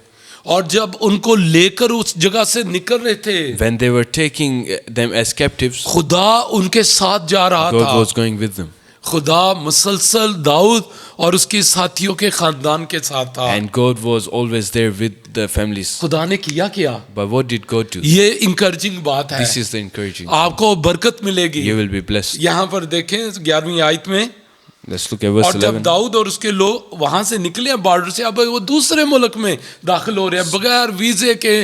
और जब उनको लेकर उस जगह से निकल रहे थे, When they were taking them as captives, खुदा उनके साथ जा रहा God था। was going with them. खुदा मुसलसल दाऊद और उसके साथियों के खानदान के साथ था। And God was always there with the families. खुदा ने किया क्या? But what did God do? ये इंकरेजिंग बात है, This is the encouraging. आपको बरकत मिलेगी। You will be blessed. यहाँ पर देखें 11वीं आयत में, Let's look at verse और जब 11. दाऊद और उसके लोग वहां से निकले हैं बॉर्डर से, अब वो दूसरे मुल्क में दाखिल हो रहे हैं बगैर वीजे के,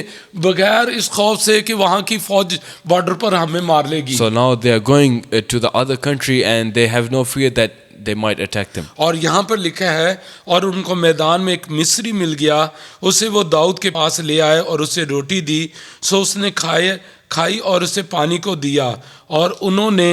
बगैर इस खौफ से कि वहां की फौज बॉर्डर पर हमें मार लेगी। So now they are going to the other country and they have no fear that they might attack them. और यहाँ पर लिखा है, और उनको मैदान में एक मिस्री मिल गया, उसे वो दाऊद के पास ले आए और उसे रोटी दी, सो उसने खाई और उसे पानी को दिया, और उन्होंने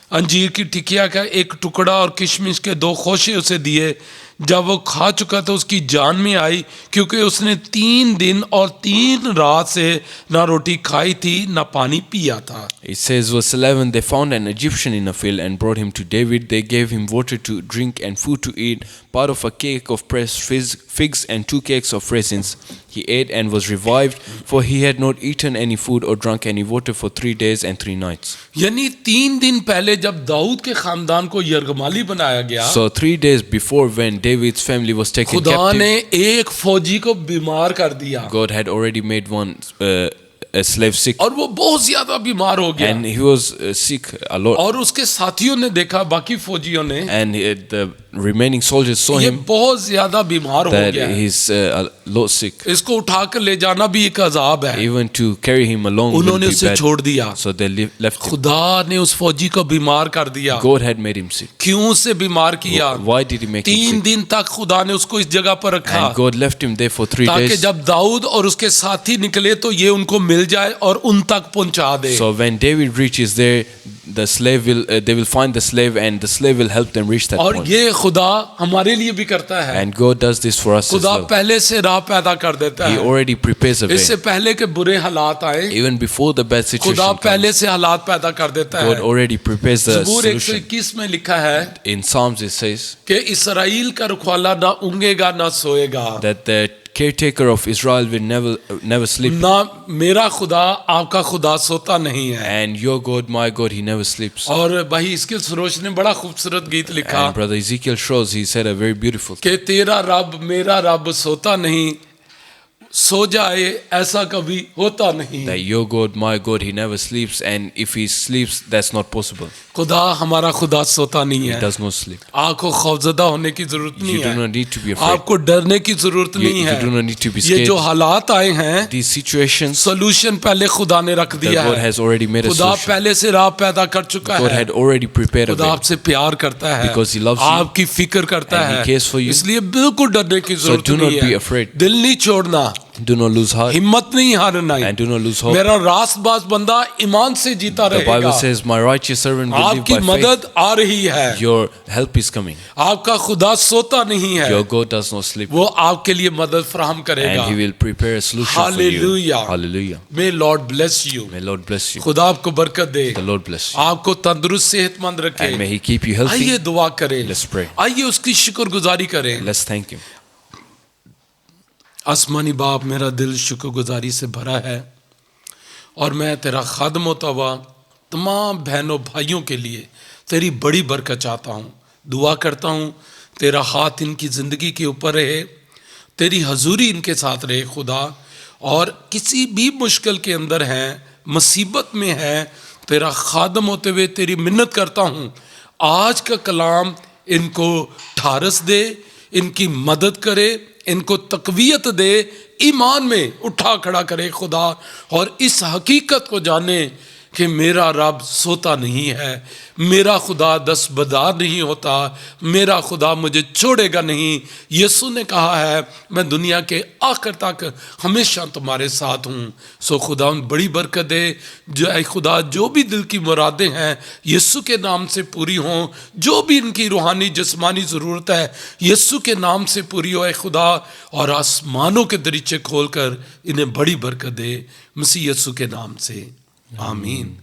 अंजीर की टिकिया का एक टुकड़ा और किशमिश के 2 खोशे उसे दिए। जब वो खा चुका तो उसकी जान में आई, क्योंकि उसने 3 दिन और 3 रात से ना रोटी खाई थी ना पानी पिया था। It says verse 11, they found an Egyptian in a field and brought him to David. They gave him water to drink and food to eat, part of a cake of pressed figs and 2 cakes of raisins. He ate and was revived, for he had not eaten any food or drunk any water for 3 days and 3 nights. यानी 3 दिन पहले जब दाऊद के खानदान को यरगमाली बनाया गया, So 3 days before, when David's family was taken खुदा captive, ने एक फौजी को बीमार कर दिया God had already made one a slave sick, और वो बहुत ज्यादा बीमार हो गया and he was sick a lot. और उसके साथियों ने देखा, बाकी फौजियों ने, And the remaining soldiers saw ये him बहुत ज्यादा बीमार हो that गया है, he's a lot sick. इसको उठाकर ले जाना भी एक अजाब है। Even to carry him along will उन्होंने be उसे bad. छोड़ दिया। So they left him. खुदा ने उस फौजी को बीमार कर दिया। God had made him sick. क्यों से बीमार किया? Why did he make him 3 sick? दिन तक खुदा ने उसको इस जगह पर रखा And God left him there for 3 ताकि days. जब दाऊद और उसके साथी निकले तो ये उनको मिल जाए और उन तक पहुंचा दे। So when David reaches there, the slave will they will find the slave, and the slave will help them reach that और point. ये खुदा हमारे लिए भी करता है। And God does this for us as खुदा well. पहले से राह पैदा कर देता He है। already prepares a way. इससे पहले के बुरे हालात आए, Even before the bad situation खुदा comes, पहले से हालात पैदा कर देता God है। already prepares the ज़बूर solution. 121 में लिखा है In Psalms it says कि इसराइल का रखवाला ना ऊँगेगा ना सोएगा, that the caretaker of Israel will never sleep, ना मेरा खुदा आपका खुदा सोता नहीं है। and your God, my God, he never sleeps. और भाई इसके सरोज ने बड़ा खूबसूरत गीत लिखा And brother Ezekiel shows, he said a very beautiful thing, कि तेरा रब मेरा रब सोता नहीं, सो जाए ऐसा कभी होता नहीं। that your God, my God, he never sleeps, and if he sleeps, that's not possible. खुदा हमारा खुदा सोता नहीं He है। does not sleep. आपको खौफजदा होने की जरूरत You नहीं do है, not need to be afraid. आपको डरने की जरूरत नहीं You do not need to be है। ये जो scared. हालात आए हैं, These situations, सोल्यूशन पहले खुदा ने रख that दिया God है। has already made a खुदा solution. पहले से राह पैदा कर चुका God है। had already prepared a खुदा way. आपसे प्यार करता है, Because he loves you. आपकी फिक्र करता And he है, cares for you. इसलिए बिल्कुल डरने की जरूरत do not नहीं be है। afraid. दिल नहीं छोड़ना, Do not lose heart, हिम्मत नहीं हारना है। and do not lose hope. मेरा रास्तबाज बंदा ईमान से जीता The Bible रहेगा। says, my righteous servant will live आपकी by faith. मदद आ रही है, Your help is coming. आपका खुदा सोता नहीं है, Your God does not sleep. वो आपके लिए मदद फराहम करेगा। And he will prepare a solution for you. Hallelujah. Hallelujah. May Lord bless you. May Lord bless you. खुदा आपको बरकत दे, The Lord bless you. आपको तंदुरुस्त सेहतमंद रखे। And may he keep you healthy. आइए दुआ करें, Let's pray. आइए उसकी शुक्रगुजारी करें। Let's thank him. आसमानी बाप, मेरा दिल शुक्रगुजारी से भरा है और मैं तेरा खादम होता हुआ तमाम बहनों भाइयों के लिए तेरी बड़ी बरकत चाहता हूँ। दुआ करता हूँ तेरा हाथ इनकी ज़िंदगी के ऊपर रहे, तेरी हजूरी इनके साथ रहे खुदा। और किसी भी मुश्किल के अंदर हैं, मुसीबत में है, तेरा खादम होते हुए तेरी मिन्नत करता हूँ, आज का कलाम इनको ठारस दे, इनकी मदद करे, इनको तकवीयत दे, ईमान में उठा खड़ा करे खुदा। और इस हकीकत को जाने कि मेरा रब सोता नहीं है, मेरा खुदा दस्तबरदार नहीं होता, मेरा खुदा मुझे छोड़ेगा नहीं। यीशु ने कहा है मैं दुनिया के आखिर तक हमेशा तुम्हारे साथ हूँ। सो खुदा उन बड़ी बरकत दे, जो ऐ खुदा जो भी दिल की मुरादें हैं यीशु के नाम से पूरी हों, जो भी इनकी रूहानी जिस्मानी ज़रूरत है यीशु के नाम से पूरी हो ऐ खुदा। और आसमानों के दरीचे खोल कर इन्हें बड़ी बरकत दे, मसीह यीशु के नाम से, आमीन।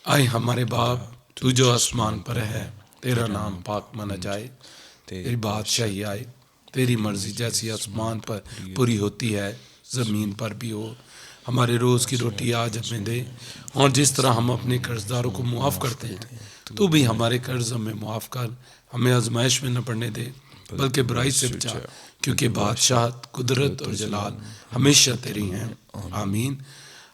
आए हमारे बाप, तू जो आसमान पर है, तेरा नाम पाक माना जाए, तेरी बादशाही आए, तेरी मर्जी जैसी आसमान पर पूरी होती है ज़मीन पर भी हो। हमारे रोज़ की रोटी आज हमें दे, और जिस तरह हम अपने कर्जदारों को मुआफ़ करते हैं, तू भी हमारे कर्ज हमें मुआफ़ कर, हमें आजमाइश में न पड़ने दे, बल्कि बुराई से बचा, क्योंकि बादशाह, कुदरत और जलाल हमेशा तेरी हैं, आमीन।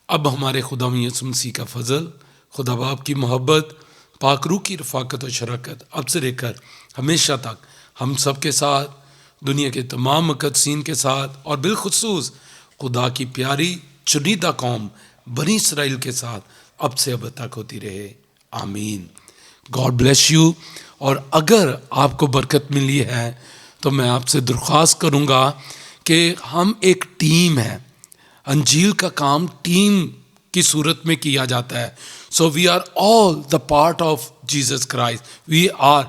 अब हमारे खुदा यीशु मसीह का फजल, खुदा बाप की मोहब्बत, पाक रूह की रफ़ाकत और शराकत अब से लेकर हमेशा तक हम सब के साथ, दुनिया के तमाम मुक़द्दसीन के साथ, और बिलखुसूस खुदा की प्यारी चुनीदा कौम बनी इसराइल के साथ अब से अब तक होती रहे, आमीन। God bless you. और अगर आपको बरकत मिली है तो मैं आपसे दरख्वास्त करूँगा कि हम एक टीम है, अंजील का काम टीम की सूरत में किया जाता है। So we are all the part of Jesus Christ, we are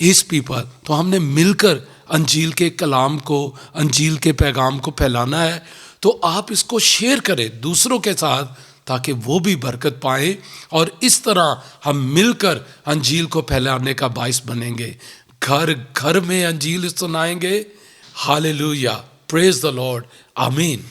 his people. तो हमने मिलकर अंजील के कलाम को, अंजील के पैगाम को फैलाना है। तो आप इसको शेयर करें दूसरों के साथ, ताकि वो भी बरकत पाएं, और इस तरह हम मिलकर अंजील को फैलाने का बाइस बनेंगे। घर घर में अंजील सुनाएंगे। हालेलुया, प्रेज द लॉर्ड, आमीन।